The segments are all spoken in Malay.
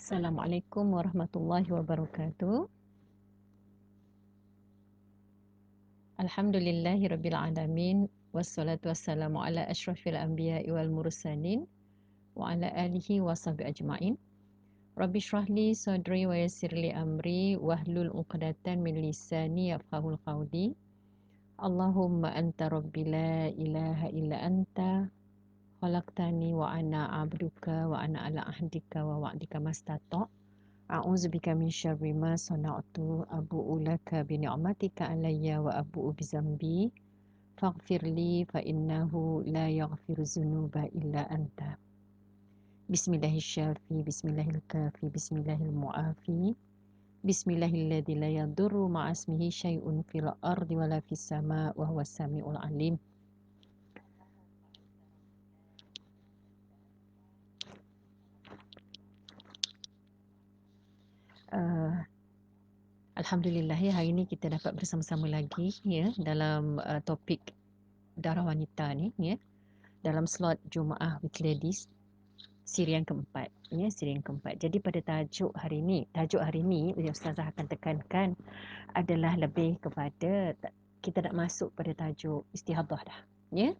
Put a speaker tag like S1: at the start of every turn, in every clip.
S1: Assalamualaikum warahmatullahi wabarakatuh. Alhamdulillahirabbil alamin wassalatu wassalamu ala asyrafil anbiya'i wal mursalin wa ala alihi washabihi ajmain. Rabbi shrah li sadri wa yassir li amri wahlul 'uqdatam min lisani yafqahul qawli. Allahumma anta rabbi la ilaha illa anta khalaqtani wa ana 'abduka wa ana ala ahdika wa wa'dika mastata'. A'udzubika min syarri ma sana'tu abu'u laka bi ni'matika alayya wa abu'u bi zambi faghfirli fa innahu la yaghfiru dzunuba illa anta. Bismillahirrahmanirrahim. Bismillahirkafi. Bismillahirmu'afi. Bismillahilladzi la yadurru ma'asmihi syai'un fil ardi wala fis sama' wa huwas samiul alim. Uh, Alhamdulillah ya, hari ini kita dapat bersama-sama lagi ya dalam topik darah wanita ni ya, dalam slot Jumaah with Ladies siri yang keempat ya, siri yang keempat. Jadi pada tajuk hari ini Ustazah akan tekankan adalah lebih kepada kita nak masuk pada tajuk istihadah dah ya.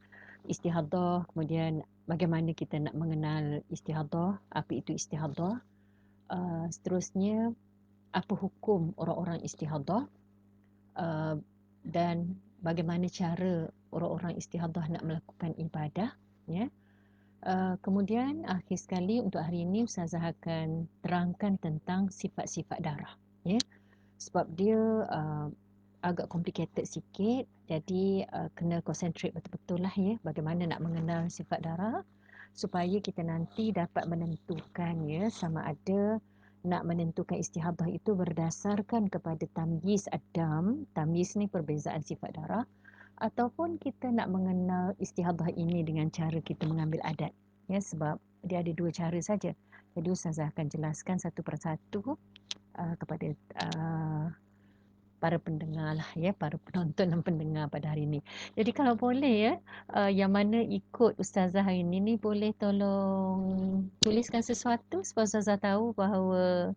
S1: Istihadah, kemudian bagaimana kita nak mengenal istihadah, apa itu istihadah, seterusnya apa hukum orang-orang istihadah, dan bagaimana cara orang-orang istihadah nak melakukan ibadah ya. Kemudian akhir sekali untuk hari ini Ustazah akan terangkan tentang sifat-sifat darah ya. Sebab dia agak complicated sikit, jadi kena concentrate betul-betul lah ya, bagaimana nak mengenal sifat darah supaya kita nanti dapat menentukan ya, sama ada nak menentukan istihadah itu berdasarkan kepada tamyiz ad-dam. Tamyiz ni perbezaan sifat darah, ataupun kita nak mengenal istihadah ini dengan cara kita mengambil adat ya, sebab dia ada dua cara saja. Jadi Ustazah akan jelaskan satu persatu kepada para pendengar lah ya, para penonton dan pendengar pada hari ini. Jadi kalau boleh ya, yang mana ikut Ustazah hari ini ni boleh tolong tuliskan sesuatu supaya Ustazah tahu bahawa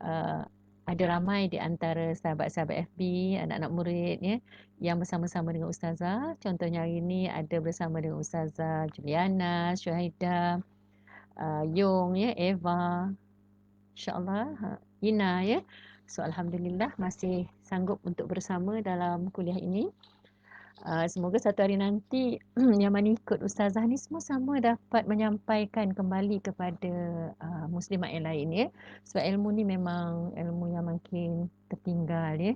S1: uh, ada ramai di antara sahabat-sahabat FB, anak-anak murid ya, yang bersama-sama dengan Ustazah. Contohnya hari ini ada bersama dengan Ustazah Juliana, Syuhaida, Yung ya, Eva, InsyaAllah Ina ya. So Alhamdulillah masih sanggup untuk bersama dalam kuliah ini. Semoga satu hari nanti yang mana ikut Ustazah ni semua sama dapat menyampaikan kembali kepada muslimat yang lain ya. Sebab ilmu ni memang ilmu yang makin tertinggal ya.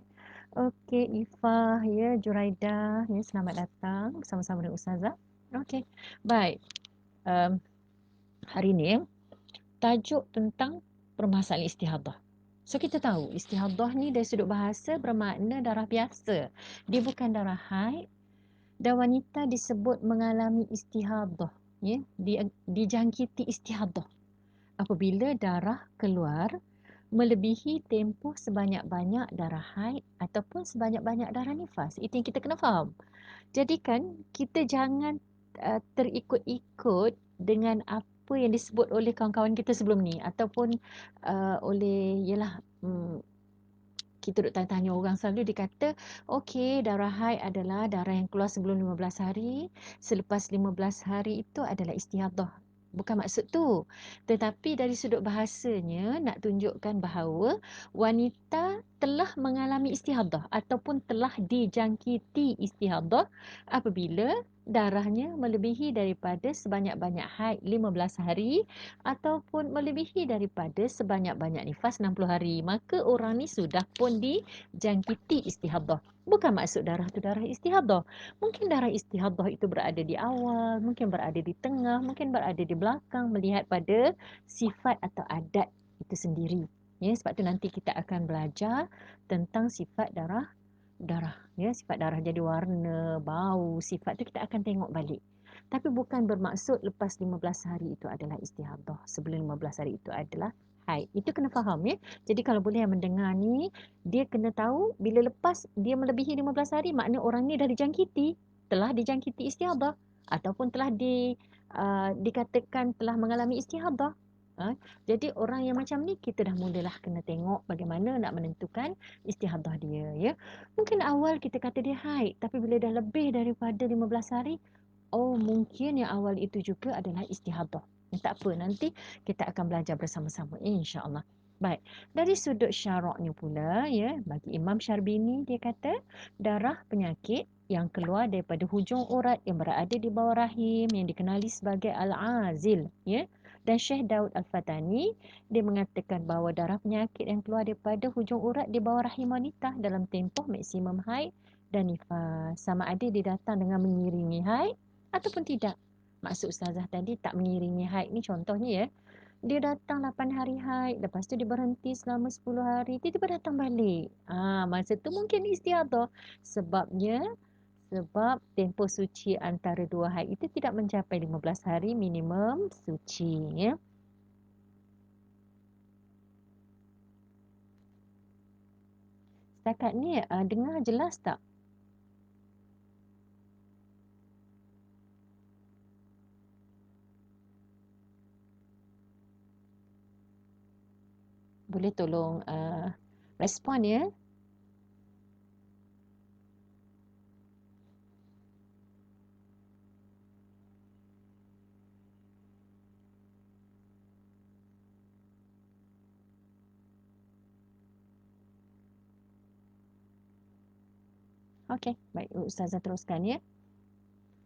S1: Okey, Ifah ya, Juraida ya, selamat datang bersama-sama dengan Ustazah. Okey, baik. Hari ni tajuk tentang permasalahan istihadah. So kita tahu istihadah ni dari sudut bahasa bermakna darah biasa. Dia bukan darah haid, dan wanita disebut mengalami istihadah ya, dijangkiti istihadah apabila darah keluar melebihi tempoh sebanyak-banyak darah haid ataupun sebanyak-banyak darah nifas. Itu yang kita kena faham. Jadi kan kita jangan terikut-ikut dengan apa yang disebut oleh kawan-kawan kita sebelum ni, ataupun oleh kita duk tanya-tanya orang, selalu dia kata okey, darah haid adalah darah yang keluar sebelum 15 hari, selepas 15 hari itu adalah istihadah. Bukan maksud tu. Tetapi dari sudut bahasanya nak tunjukkan bahawa wanita telah mengalami istihadah ataupun telah dijangkiti istihadah apabila darahnya melebihi daripada sebanyak-banyak haid 15 hari ataupun melebihi daripada sebanyak-banyak nifas 60 hari. Maka orang ni sudah pun dijangkiti istihadah. Bukan maksud darah tu darah istihadah. Mungkin darah istihadah itu berada di awal, mungkin berada di tengah, mungkin berada di belakang, melihat pada sifat atau adat itu sendiri. Ya, sebab tu nanti kita akan belajar tentang sifat darah ya, sifat darah jadi warna, bau, sifat tu kita akan tengok balik. Tapi bukan bermaksud lepas 15 hari itu adalah istihadah, sebelum 15 hari itu adalah haid. Itu kena faham ya. Jadi kalau boleh yang mendengar ni, dia kena tahu bila lepas dia melebihi 15 hari, makna orang ni dah dijangkiti, telah dijangkiti istihadah ataupun telah dikatakan telah mengalami istihadah. Ha? Jadi orang yang macam ni kita dah mulalah kena tengok bagaimana nak menentukan istihadah dia, ya. Mungkin awal kita kata dia haid, tapi bila dah lebih daripada 15 hari, oh mungkin yang awal itu juga adalah istihadah. Tak apa, nanti kita akan belajar bersama-sama insya-Allah. Baik, dari sudut syaraknya pula, ya, bagi Imam Syarbini dia kata darah penyakit yang keluar daripada hujung urat yang berada di bawah rahim yang dikenali sebagai al-azil, ya. Dan Syekh Daud Al-Fatani dia mengatakan bahawa darah penyakit yang keluar daripada hujung urat di bawah rahim wanita dalam tempoh maksimum haid dan nifas, sama ada dia datang dengan mengiringi haid ataupun tidak. Maksud Ustazah tadi tak mengiringi haid ni contohnya, ya. Dia datang 8 hari haid, lepas tu dia berhenti selama 10 hari, tiba-tiba datang balik. Masa tu mungkin istiadah. Sebab tempoh suci antara dua haid itu tidak mencapai 15 hari minimum suci, ya. Setakat ni dengar jelas tak? Boleh tolong respon, ya. Okey, baik, Ustazah teruskan, ya.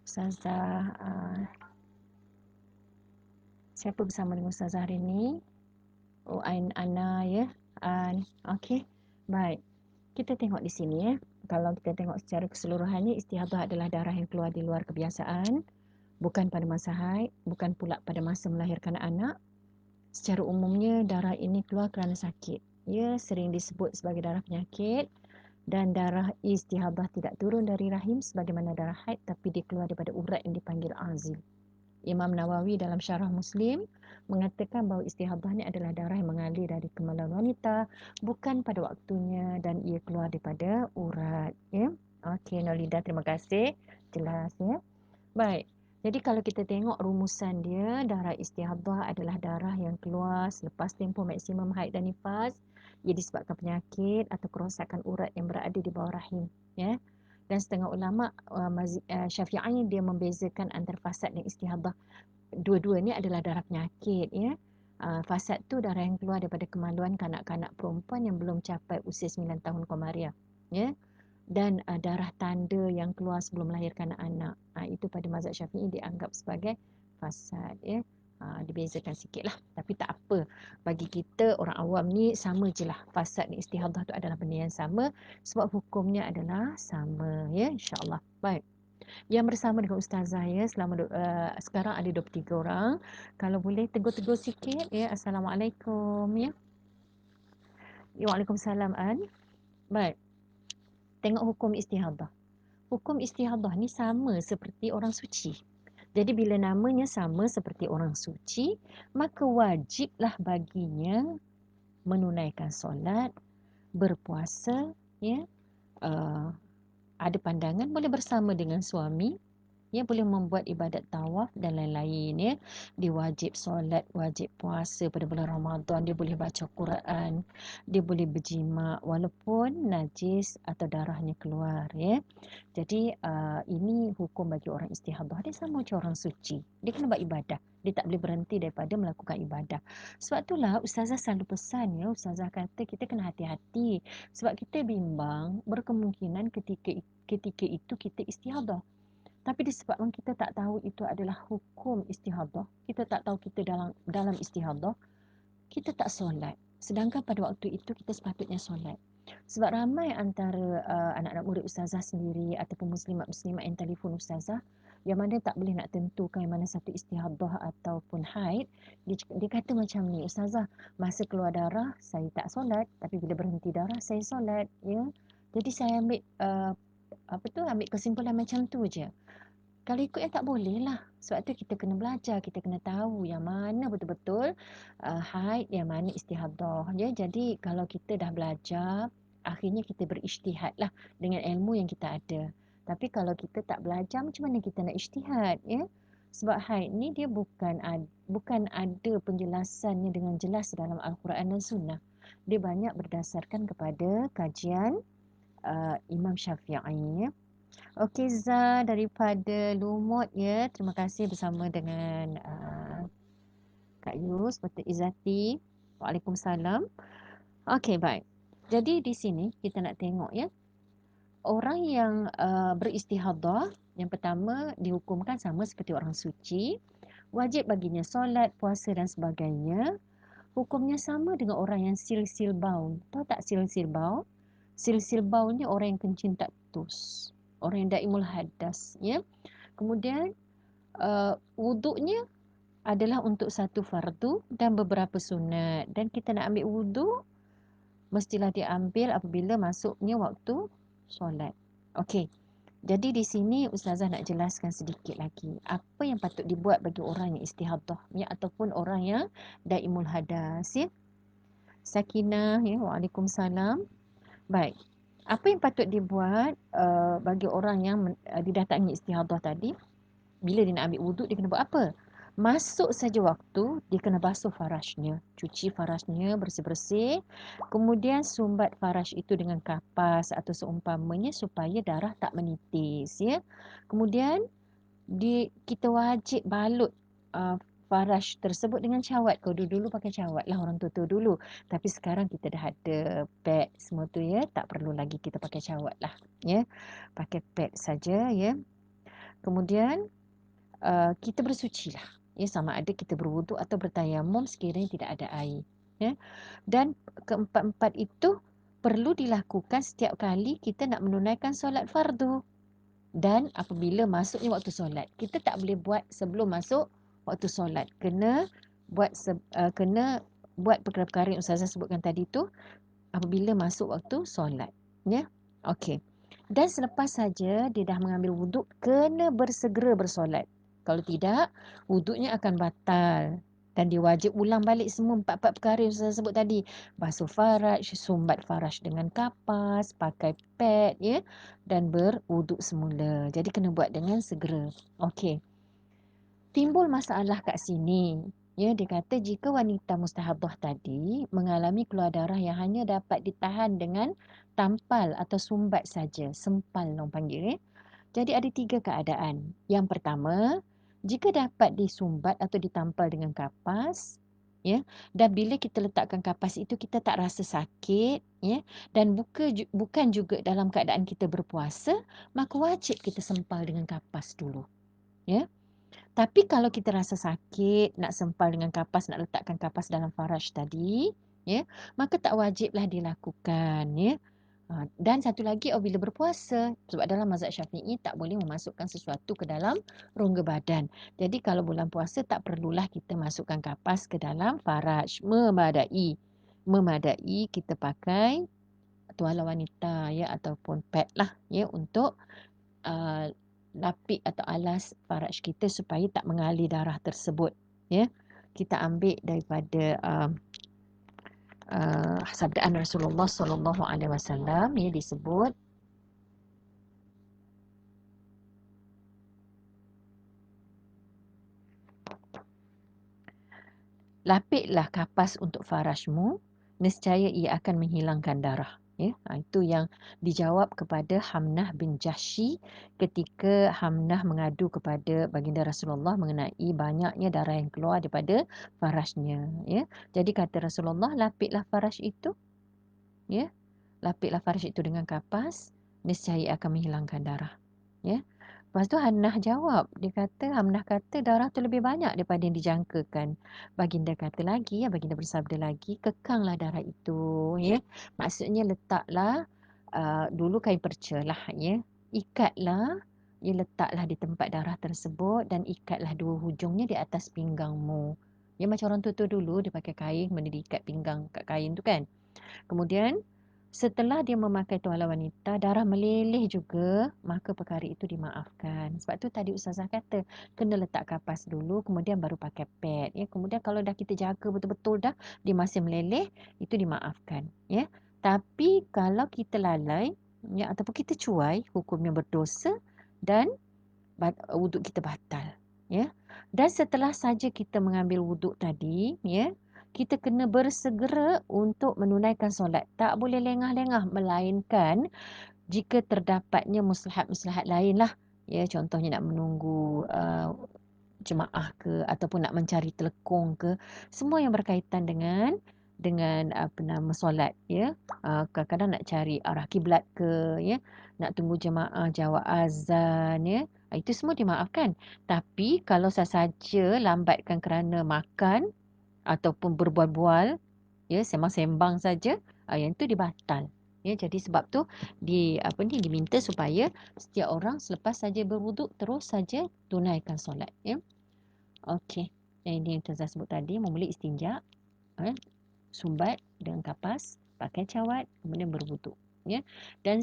S1: Ustazah siapa bersama dengan Ustazah hari ni? Oh, Ana, ya. Okey. Baik. Kita tengok di sini, ya. Kalau kita tengok secara keseluruhannya, istihadah adalah darah yang keluar di luar kebiasaan, bukan pada masa haid, bukan pula pada masa melahirkan anak. Secara umumnya, darah ini keluar kerana sakit. Ia sering disebut sebagai darah penyakit, dan darah istihadah tidak turun dari rahim sebagaimana darah haid, tapi dia keluar daripada urat yang dipanggil azil. Imam Nawawi dalam Syarah Muslim mengatakan bahawa istihadah ni adalah darah yang mengalir dari kemaluan wanita, bukan pada waktunya, dan ia keluar daripada urat, ya. Okey, Nolida, terima kasih. Jelas, ya. Baik. Jadi kalau kita tengok rumusan dia, darah istihadah adalah darah yang keluar selepas tempoh maksimum haid dan nifas. Ia disebabkan penyakit atau kerosakan urat yang berada di bawah rahim, ya. Dan setengah ulama Syafi'i dia membezakan antara fasad dan istihadah. Dua-dua ni adalah darah penyakit, ya. Fasad tu darah yang keluar daripada kemaluan kanak-kanak perempuan yang belum capai usia 9 tahun Qamariah, ya. Dan darah tanda yang keluar sebelum melahirkan anak, itu pada mazhab Syafi'i dianggap sebagai fasad, ya. Dibezakan sikit lah, tapi tak apa, bagi kita orang awam ni sama je lah, fasad dan istihadah tu adalah benda yang sama sebab hukumnya adalah sama, ya, insyaAllah. Baik, yang bersama dengan Ustazah, ya, selama sekarang ada 23 orang. Kalau boleh tegur-tegur sikit, ya. Assalamualaikum, ya. Waalaikumsalam, An. Baik, tengok hukum istihadah. Hukum istihadah ni sama seperti orang suci. Jadi bila namanya sama seperti orang suci, maka wajiblah baginya menunaikan solat, berpuasa, ya, uh, ada pandangan boleh bersama dengan suami, ya, boleh membuat ibadat tawaf dan lain-lain, ya. Dia wajib solat, wajib puasa pada bulan Ramadan, dia boleh baca Quran, dia boleh berjima walaupun najis atau darahnya keluar, ya. Jadi ini hukum bagi orang istihadah. Dia sama macam orang suci. Dia kena buat ibadah. Dia tak boleh berhenti daripada melakukan ibadah. Sebab itulah Ustazah selalu pesan, ya. Ustazah kata kita kena hati-hati. Sebab kita bimbang berkemungkinan ketika itu kita istihadah. Tapi disebabkan kita tak tahu itu adalah hukum istihadah, kita tak tahu kita dalam istihadah, kita tak solat. Sedangkan pada waktu itu kita sepatutnya solat. Sebab ramai antara anak-anak murid Ustazah sendiri ataupun muslimat-muslimat yang telefon Ustazah yang mana tak boleh nak tentukan yang mana satu istihadah ataupun haid, dia kata macam ni, Ustazah, masa keluar darah saya tak solat, tapi bila berhenti darah saya solat, ya. Jadi saya ambil kesimpulan macam tu je. Kalau ikut yang tak boleh lah. Sebab tu kita kena belajar, kita kena tahu yang mana betul-betul haid, yang mana istihadah. Ya, jadi kalau kita dah belajar, akhirnya kita berijtihad lah dengan ilmu yang kita ada. Tapi kalau kita tak belajar, macam mana kita nak ijtihad? Ya? Sebab haid ni dia bukan ada penjelasannya dengan jelas dalam Al-Quran dan Sunnah. Dia banyak berdasarkan kepada kajian Imam Syafi'i. Okey, Zah daripada Lumut ya. Terima kasih bersama dengan Kak Yus, Dr. Izzati. Waalaikumsalam. Okey, baik. Jadi di sini kita nak tengok ya. Orang yang beristihadah, yang pertama dihukumkan sama seperti orang suci. Wajib baginya solat, puasa dan sebagainya. Hukumnya sama dengan orang yang sil-sil bau. Tahu tak sil-sil bau? Sil-sil bau ni orang yang kencing tak putus. Orang yang daimul hadas. Ya? Kemudian wuduknya adalah untuk satu fardu dan beberapa sunat. Dan kita nak ambil wuduk, mestilah diambil apabila masuknya waktu solat. Okey. Jadi di sini Ustazah nak jelaskan sedikit lagi. Apa yang patut dibuat bagi orang yang istihadah ya, ataupun orang yang daimul hadas. Ya? Sakinah, ya, Waalaikumsalam. Baik. Apa yang patut dibuat bagi orang yang didatangi istihadah tadi? Bila dia nak ambil wuduk, dia kena buat apa? Masuk saja waktu, dia kena basuh farashnya. Cuci farashnya bersih-bersih. Kemudian sumbat farash itu dengan kapas atau seumpamanya supaya darah tak menitis. Ya. Kemudian kita wajib balut farash tersebut dengan cawat. Kalau dulu pakai cawat lah orang tua-tua dulu. Tapi sekarang kita dah ada pad semua tu ya. Tak perlu lagi kita pakai cawat lah. Ya. Pakai pad saja ya. Kemudian kita bersuci lah. Ya, sama ada kita berwuduk atau bertayamum sekiranya tidak ada air. Ya. Dan keempat-empat itu perlu dilakukan setiap kali kita nak menunaikan solat fardu. Dan apabila masuknya waktu solat. Kita tak boleh buat sebelum masuk waktu solat. Kena buat perkara-perkara yang Ustazah sebutkan tadi tu apabila masuk waktu solat. Ya. Okey. Dan selepas saja dia dah mengambil wuduk, kena bersegera bersolat. Kalau tidak, wuduknya akan batal. Dan dia wajib ulang balik semua empat-empat perkara yang saya sebut tadi. Basuh faraj, sumbat faraj dengan kapas, pakai pad ya, dan berwuduk semula. Jadi kena buat dengan segera. Okey. Timbul masalah kat sini. Ya, dia kata jika wanita mustahadah tadi mengalami keluar darah yang hanya dapat ditahan dengan tampal atau sumbat saja. Sempal orang panggil. Jadi ada 3 keadaan. Yang pertama, jika dapat disumbat atau ditampal dengan kapas, ya, dan bila kita letakkan kapas itu kita tak rasa sakit, ya, dan bukan juga dalam keadaan kita berpuasa, maka wajib kita sempal dengan kapas dulu. Ya. Tapi kalau kita rasa sakit, nak sempal dengan kapas, nak letakkan kapas dalam faraj tadi, ya, maka tak wajiblah dilakukan, ya. Dan satu lagi apabila berpuasa, sebab dalam mazhab Syafi'i tak boleh memasukkan sesuatu ke dalam rongga badan. Jadi kalau bulan puasa tak perlulah kita masukkan kapas ke dalam faraj. Memadai kita pakai tuala wanita ya ataupun pad lah ya untuk lapik atau alas faraj kita supaya tak mengalir darah tersebut. Ya. Kita ambil daripada sabdaan Rasulullah sallallahu alaihi wasallam ya, disebut lapiklah kapas untuk farajmu, nescaya ia akan menghilangkan darah. Ya, itu yang dijawab kepada Hamnah bin Jahsy ketika Hamnah mengadu kepada baginda Rasulullah mengenai banyaknya darah yang keluar daripada farajnya. Ya, jadi kata Rasulullah, lapiklah faraj itu, ya, lapiklah faraj itu dengan kapas, nescaya akan menghilangkan darah. Ya. Lepas tu Hamnah jawab. Hamnah kata darah tu lebih banyak daripada yang dijangkakan. Baginda kata lagi, ya, baginda bersabda lagi, kekanglah darah itu. Ya. Maksudnya letaklah dulu kain perca lah. Ya. Ikatlah, ya, letaklah di tempat darah tersebut dan ikatlah dua hujungnya di atas pinggangmu. Ya, macam orang tua dulu dia pakai kain, kemudian diikat pinggang kat kain tu kan. Kemudian setelah dia memakai tuala wanita, darah meleleh juga, maka perkara itu dimaafkan. Sebab tu tadi Ustazah kata, kena letak kapas dulu, kemudian baru pakai pad. Ya. Kemudian kalau dah kita jaga betul-betul dah, dia masih meleleh, itu dimaafkan. Ya. Tapi kalau kita lalai, ya, ataupun kita cuai, hukumnya berdosa dan wuduk kita batal. Ya. Dan setelah saja kita mengambil wuduk tadi, ya, kita kena bersegera untuk menunaikan solat. Tak boleh lengah-lengah, melainkan jika terdapatnya maslahat-maslahat lain lah. Ya, contohnya nak menunggu jemaah ke ataupun nak mencari telekung ke, semua yang berkaitan dengan apa nama solat, ya. Kadang-kadang nak cari arah kiblat ke, ya, nak tunggu jemaah jawab azan, ya. Itu semua dimaafkan. Tapi kalau sahaja lambatkan kerana makan ataupun berbual-bual, ya, sembang-sembang saja, yang itu dibatal. Ya, jadi sebab tu diminta supaya setiap orang selepas saja berwuduk terus saja tunaikan solat, ya. Okey. Yang ini yang Tuan sebut tadi, memulai istinja, sumbat dengan kapas, pakai cawat, kemudian berwuduk, ya. Dan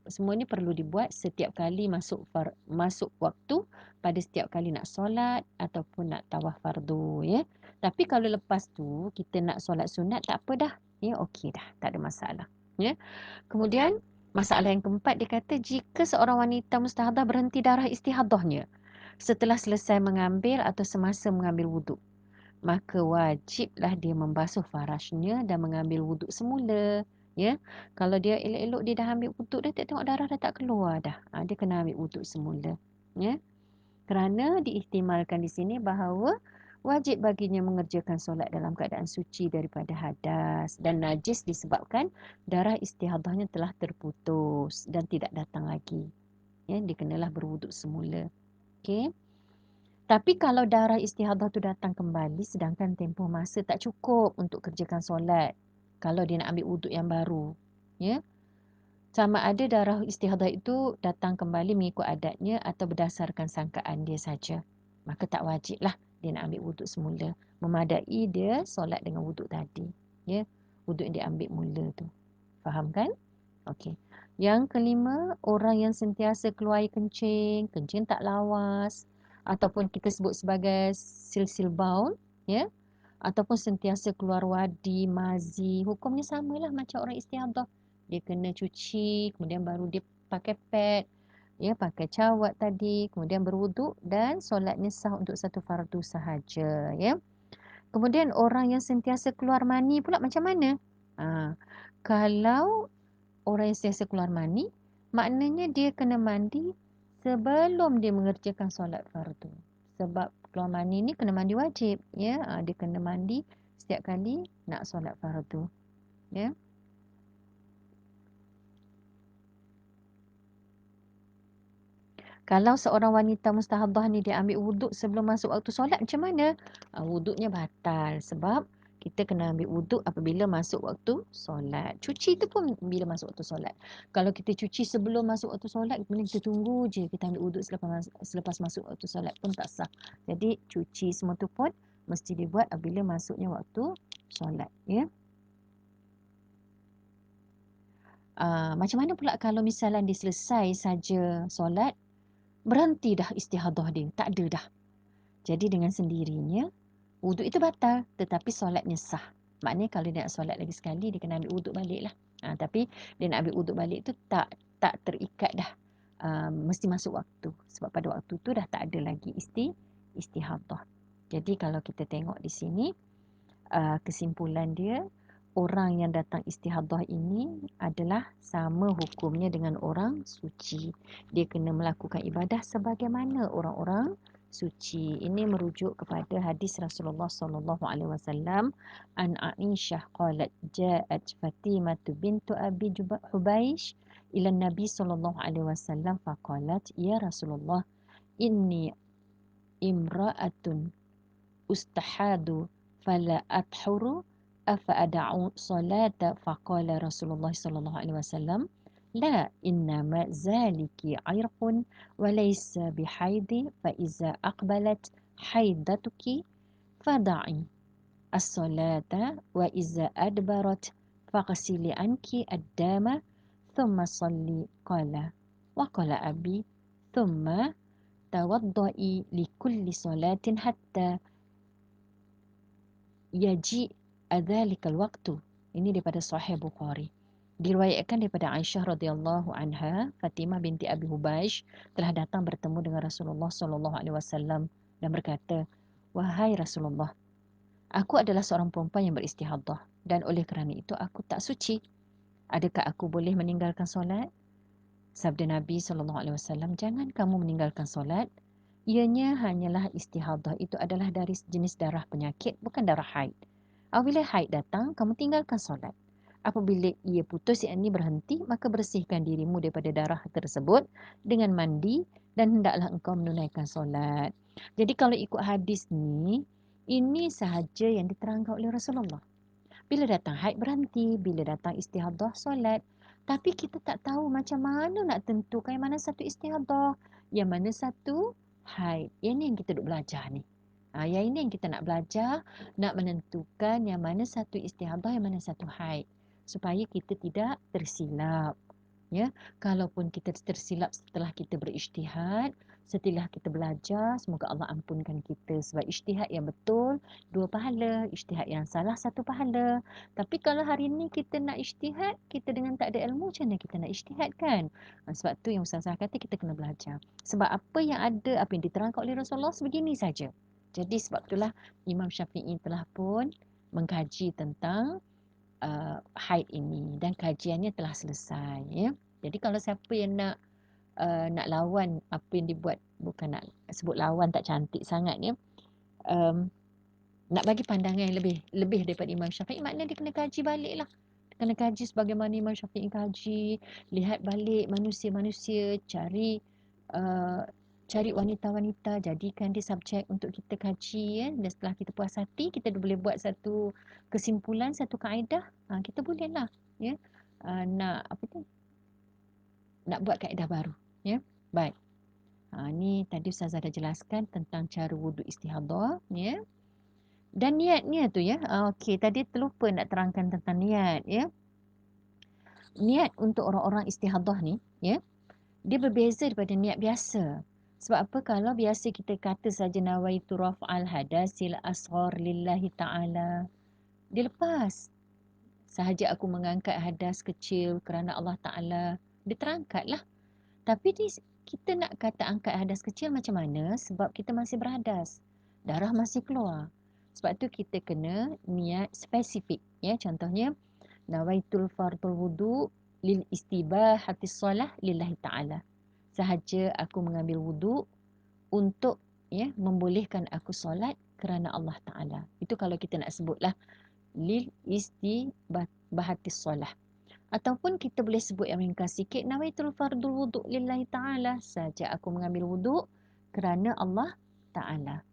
S1: semua ini perlu dibuat setiap kali masuk waktu, pada setiap kali nak solat ataupun nak tawaf fardu, ya. Tapi kalau lepas tu kita nak solat sunat, tak apa dah, ya, okey dah, tak ada masalah, ya. Kemudian masalah yang keempat, dia kata jika seorang wanita mustahadah berhenti darah istihadahnya setelah selesai mengambil atau semasa mengambil wuduk, maka wajiblah dia membasuh farajnya dan mengambil wuduk semula. Ya, kalau dia elok-elok dia dah ambil wuduk, dia tengok darah dah tak keluar dah. Dia kena ambil wuduk semula. Ya, kerana diihtimalkan di sini bahawa wajib baginya mengerjakan solat dalam keadaan suci daripada hadas dan najis disebabkan darah istihadahnya telah terputus dan tidak datang lagi. Ya, dia kenalah berwuduk semula. Okey. Tapi kalau darah istihadah tu datang kembali sedangkan tempoh masa tak cukup untuk kerjakan solat, kalau dia nak ambil wuduk yang baru, ya, sama ada darah istihadah itu datang kembali mengikut adatnya atau berdasarkan sangkaan dia saja, maka tak wajiblah dia nak ambil wuduk semula. Memadai dia solat dengan wuduk tadi, ya, wuduk yang dia ambil mula tu. Faham kan? Okey. Yang kelima, orang yang sentiasa keluar air kencing, kencing tak lawas, ataupun kita sebut sebagai silsil baul, ya, ataupun sentiasa keluar wadi, mazi, hukumnya samalah macam orang istihadah. Dia kena cuci, kemudian baru dia pakai pad, ya, pakai cawat tadi, kemudian berwuduk dan solatnya sah untuk satu fardu sahaja, ya. Kemudian orang yang sentiasa keluar mani pula macam mana? Kalau orang yang sentiasa keluar mani, maknanya dia kena mandi sebelum dia mengerjakan solat fardu. Sebab keluar mani ni kena mandi wajib, ya. Dia kena mandi setiap kali nak solat fardu, ya. Kalau seorang wanita mustahadah ni dia ambil wuduk sebelum masuk waktu solat, macam mana? Wuduknya batal sebab kita kena ambil wuduk apabila masuk waktu solat. Cuci tu pun bila masuk waktu solat. Kalau kita cuci sebelum masuk waktu solat, kemudian kita tunggu je kita ambil wuduk selepas masuk waktu solat pun tak sah. Jadi cuci semua tu pun mesti dibuat apabila masuknya waktu solat, ya. Macam mana pula kalau misalnya dia selesai saja solat, berhenti dah istihadah dia, tak ada dah. Jadi dengan sendirinya wuduk itu batal tetapi solatnya sah. Maknanya kalau dia nak solat lagi sekali dia kena ambil wuduk balik lah. Tapi dia nak ambil wuduk balik tu tak terikat dah. Mesti masuk waktu. Sebab pada waktu tu dah tak ada lagi istihadah. Jadi kalau kita tengok di sini, kesimpulan dia, orang yang datang istihadah ini adalah sama hukumnya dengan orang suci. Dia kena melakukan ibadah sebagaimana orang-orang suci. Ini merujuk kepada hadis Rasulullah sallallahu alaihi wasallam, an Aisyah qalat ja'at Fatimah bintu Abi Hubaish ila Nabi sallallahu alaihi wasallam faqalat ya Rasulullah inni imra'atun ustahadu fala athuru afa ada'u salata faqala Rasulullah sallallahu alaihi wasallam la innama zaliki irqun wa laysa bihaidi fa iza aqbalat haidatuki fada'i as-salata wa iza adbarat faghsili anki ad-dama thumma salli qala wa qala abi thumma tawaddai li kulli salatin hatta yaji adzalikal waktu. Ini daripada Sahih Bukhari. Diriwayatkan daripada Aisyah radhiyallahu anha, Fatimah binti Abi Hubaish telah datang bertemu dengan Rasulullah sallallahu alaihi wasallam dan berkata, "Wahai Rasulullah, aku adalah seorang perempuan yang beristihadah dan oleh kerana itu aku tak suci. Adakah aku boleh meninggalkan solat?" Sabda Nabi SAW, "Jangan kamu meninggalkan solat. Ianya hanyalah istihadah. Itu adalah dari jenis darah penyakit, bukan darah haid. Apabila haid datang, kamu tinggalkan solat. Apabila ia putus, yakni berhenti, maka bersihkan dirimu daripada darah tersebut dengan mandi dan hendaklah engkau menunaikan solat." Jadi kalau ikut hadis ni, ini sahaja yang diterangkan oleh Rasulullah. Bila datang haid berhenti, bila datang istihadah solat. Tapi kita tak tahu macam mana nak tentukan yang mana satu istihadah, yang mana satu haid. Yang ni yang kita duk belajar ni. Yang ini yang kita nak belajar, nak menentukan yang mana satu istihadah, yang mana satu haid. Supaya kita tidak tersilap. Ya, kalaupun kita tersilap setelah kita berijtihad, setelah kita belajar, semoga Allah ampunkan kita. Sebab ijtihad yang betul, 2 pahala. Ijtihad yang salah, 1 pahala. Tapi kalau hari ni kita nak ijtihad, kita dengan tak ada ilmu, macam mana kita nak ijtihad kan? Sebab tu yang Ustazah kata kita kena belajar. Sebab apa yang ada, apa yang diterangkan oleh Rasulullah, sebegini saja. Jadi sebab itulah Imam Syafi'i telah pun mengkaji tentang haid ini dan kajiannya telah selesai, ya. Jadi kalau siapa yang nak lawan apa yang dibuat, bukan nak sebut lawan tak cantik sangat, ya. Um, nak bagi pandangan yang lebih daripada Imam Syafi'i, maknanya dia kena kaji balik lah. Kena kaji sebagaimana Imam Syafi'i kaji, lihat balik manusia-manusia, uh, cari wanita-wanita, jadikan dia subjek untuk kita kaji, ya. Dan setelah kita puas hati, kita boleh buat satu kesimpulan, satu kaedah, kita boleh lah, ya. Nak apa tu? Nak buat kaedah baru, ya. Baik. Ni tadi Ustazah dah jelaskan tentang cara wuduk istihadah, ya. Dan niatnya tu, ya. Okey, tadi terlupa nak terangkan tentang niat, ya. Niat untuk orang-orang istihadah ni, ya, dia berbeza daripada niat biasa. Sebab apa? Kalau biasa kita kata saja nawaitu raf'al hadasil asghar lillahi ta'ala, dia lepas. Sahaja aku mengangkat hadas kecil kerana Allah Ta'ala, dia terangkatlah. Tapi kita nak kata angkat hadas kecil macam mana? Sebab kita masih berhadas. Darah masih keluar. Sebab tu kita kena niat spesifik, ya. Contohnya, nawaitul fardul wudu lil istibahati solah lillahi ta'ala. Sahaja aku mengambil wuduk untuk, ya, membolehkan aku solat kerana Allah Ta'ala. Itu kalau kita nak sebutlah lil istibahati solah. Ataupun kita boleh sebut yang ringkas sikit, nawaitul fardul wuduk lillahi ta'ala. Sahaja aku mengambil wuduk kerana Allah Ta'ala.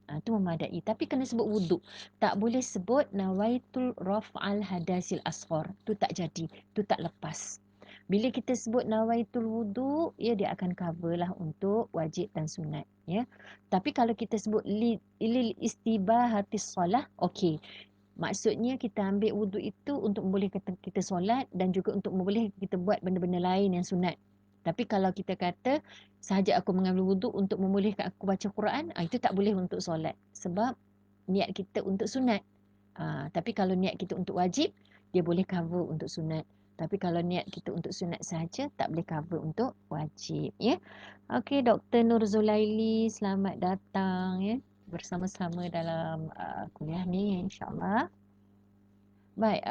S1: Itu memadai. Tapi kena sebut wuduk. Tak boleh sebut nawaitul raf'al hadasil asghar. Itu tak jadi. Itu tak lepas. Bila kita sebut nawaitul wuduk, ya, dia akan cover lah untuk wajib dan sunat, ya. Tapi kalau kita sebut lil istibahatis solah, okey. Maksudnya kita ambil wuduk itu untuk membolehkan kita solat dan juga untuk membolehkan kita buat benda-benda lain yang sunat. Tapi kalau kita kata sahaja aku mengambil wuduk untuk membolehkan aku baca Quran, itu tak boleh untuk solat. Sebab niat kita untuk sunat. Tapi kalau niat kita untuk wajib, dia boleh cover untuk sunat. Tapi kalau niat kita untuk sunat sahaja, tak boleh cover untuk wajib, ya. Okey, Dr. Nur Zulaili, selamat datang, ya, bersama-sama dalam kuliah ni, insyaAllah. Baik,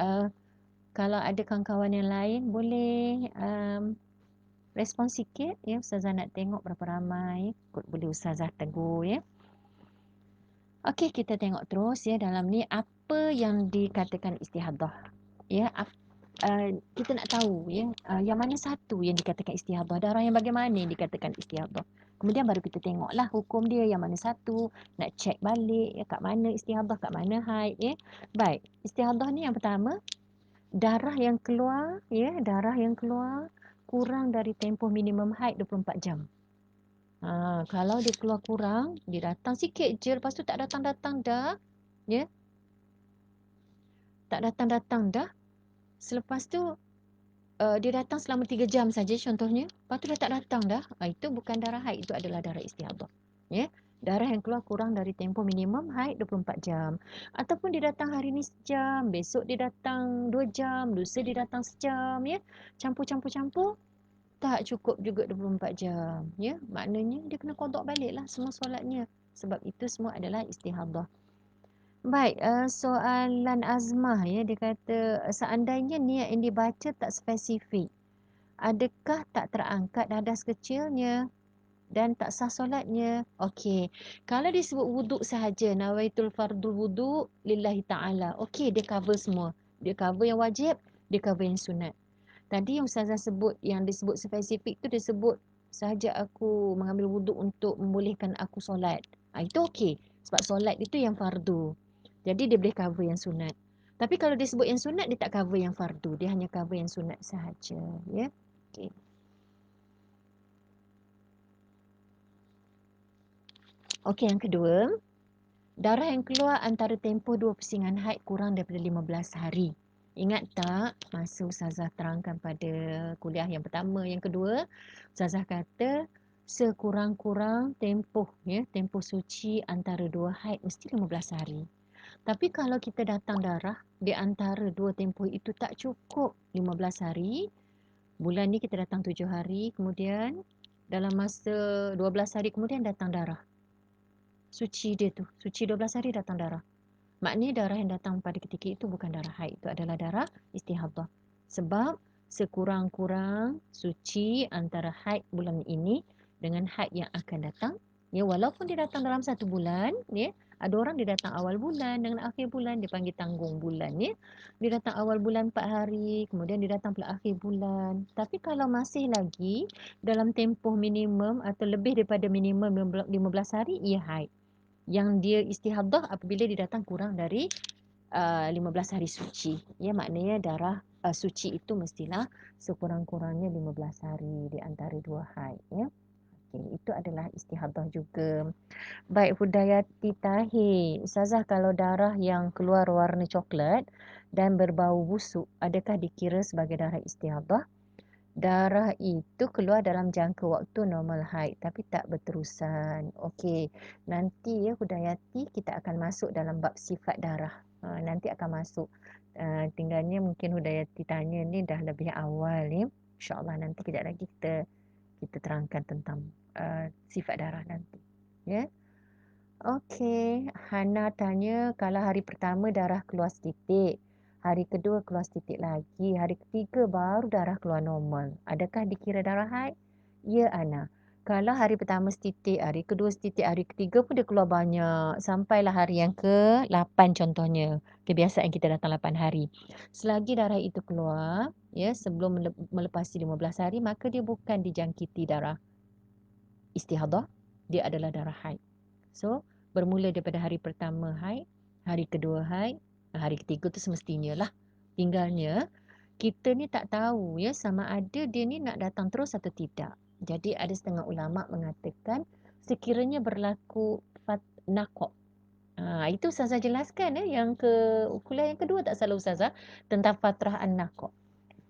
S1: kalau ada kawan-kawan yang lain, boleh respon sikit, ya. Ustazah nak tengok berapa ramai. Boleh Ustazah tegur, ya. Okey, kita tengok terus, ya, dalam ni apa yang dikatakan istihadah. Ya, kita nak tahu, ya, yang mana satu yang dikatakan istihadah, darah yang bagaimana yang dikatakan istihadah. Kemudian baru kita tengoklah hukum dia yang mana satu, nak cek balik, ya, kat mana istihadah, kat mana haid, ya. Baik, istihadah ni yang pertama, darah yang keluar, ya, darah yang keluar kurang dari tempoh minimum haid 24 jam. Kalau dia keluar kurang, dia datang sikit je, lepas tu tak datang-datang dah, ya. Tak datang-datang dah. Selepas tu dia datang selama 3 jam saja contohnya. Lepas tu dah tak datang dah. Itu bukan darah haid, itu adalah darah istihadah. Ya. Darah yang keluar kurang dari tempoh minimum haid 24 jam. Ataupun dia datang hari ni sejam, besok dia datang 2 jam, lusa dia datang sejam, ya. Campur-campur-campur, tak cukup juga 24 jam, ya. Maknanya dia kena qada baliklah semua solatnya. Sebab itu semua adalah istihadah. Baik, soalan Azmah ya, dia kata seandainya niat yang dibaca tak spesifik, adakah tak terangkat hadas kecilnya dan tak sah solatnya? Okey, kalau disebut wuduk sahaja, nawaitul fardul wuduk lillahi ta'ala. Okey, dia cover semua. Dia cover yang wajib, dia cover yang sunat. Tadi yang Ustazah sebut, yang disebut spesifik tu disebut sahaja aku mengambil wuduk untuk membolehkan aku solat. Itu okey. Sebab solat itu yang fardu. Jadi dia boleh cover yang sunat. Tapi kalau disebut yang sunat, dia tak cover yang fardu. Dia hanya cover yang sunat sahaja. Ya. Okey. Okey, yang kedua. Darah yang keluar antara tempoh 2 persingan haid kurang daripada 15 hari. Ingat tak masa Ustazah terangkan pada kuliah yang pertama, yang kedua, Ustazah kata sekurang-kurang tempoh ya, tempoh suci antara 2 haid mesti 15 hari. Tapi kalau kita datang darah di antara 2 tempoh itu tak cukup 15 hari, bulan ni kita datang 7 hari, kemudian dalam masa 12 hari kemudian datang darah. Suci dia tu, suci 12 hari datang darah. Maknanya darah yang datang pada ketika itu bukan darah haid. Itu adalah darah istihadah. Sebab sekurang-kurang suci antara haid bulan ini dengan haid yang akan datang. Ya, walaupun dia datang dalam 1 bulan, ya, ada orang dia datang awal bulan dengan akhir bulan, dia panggil tanggung bulan. Ya. Dia datang awal bulan 4 hari, kemudian dia datang pula akhir bulan. Tapi kalau masih lagi dalam tempoh minimum atau lebih daripada minimum 15 hari, ia haid. Yang dia istihadah apabila dia datang kurang dari 15 hari suci. Ya, maknanya darah suci itu mestilah sekurang-kurangnya 15 hari di antara 2 haid. Ya. Okay, itu adalah istihadah juga. Baik, Hudayati Tahir. Ustazah, kalau darah yang keluar warna coklat dan berbau busuk, adakah dikira sebagai darah istihadah? Darah itu keluar dalam jangka waktu normal haid tapi tak berterusan. Okey, nanti ya Hudayati kita akan masuk dalam bab sifat darah. Nanti akan masuk. Tinggalnya mungkin Hudayati tanya ni dah lebih awal ni. InsyaAllah nanti kejap lagi kita terangkan tentang sifat darah nanti. Ya. Okey, Hana tanya kalau hari pertama darah keluar setitik, hari kedua keluar setitik lagi, hari ketiga baru darah keluar normal. Adakah dikira darah haid? Ya, Ana. Kalau hari pertama setitik, hari kedua setitik, hari ketiga pun dia keluar banyak. Sampailah hari yang ke-8 contohnya. Kebiasaan kita datang 8 hari. Selagi darah itu keluar, ya, sebelum melepasi 15 hari, maka dia bukan dijangkiti darah istihadah, dia adalah darah haid. So, bermula daripada hari pertama haid, hari kedua haid, hari ketiga tu semestinya lah. Tinggalnya, kita ni tak tahu ya sama ada dia ni nak datang terus atau tidak. Jadi ada setengah ulama mengatakan sekiranya berlaku naqab. Itu Ustazah jelaskan yang kuliah yang kedua tak salah Ustazah tentang fatrah an-naqab.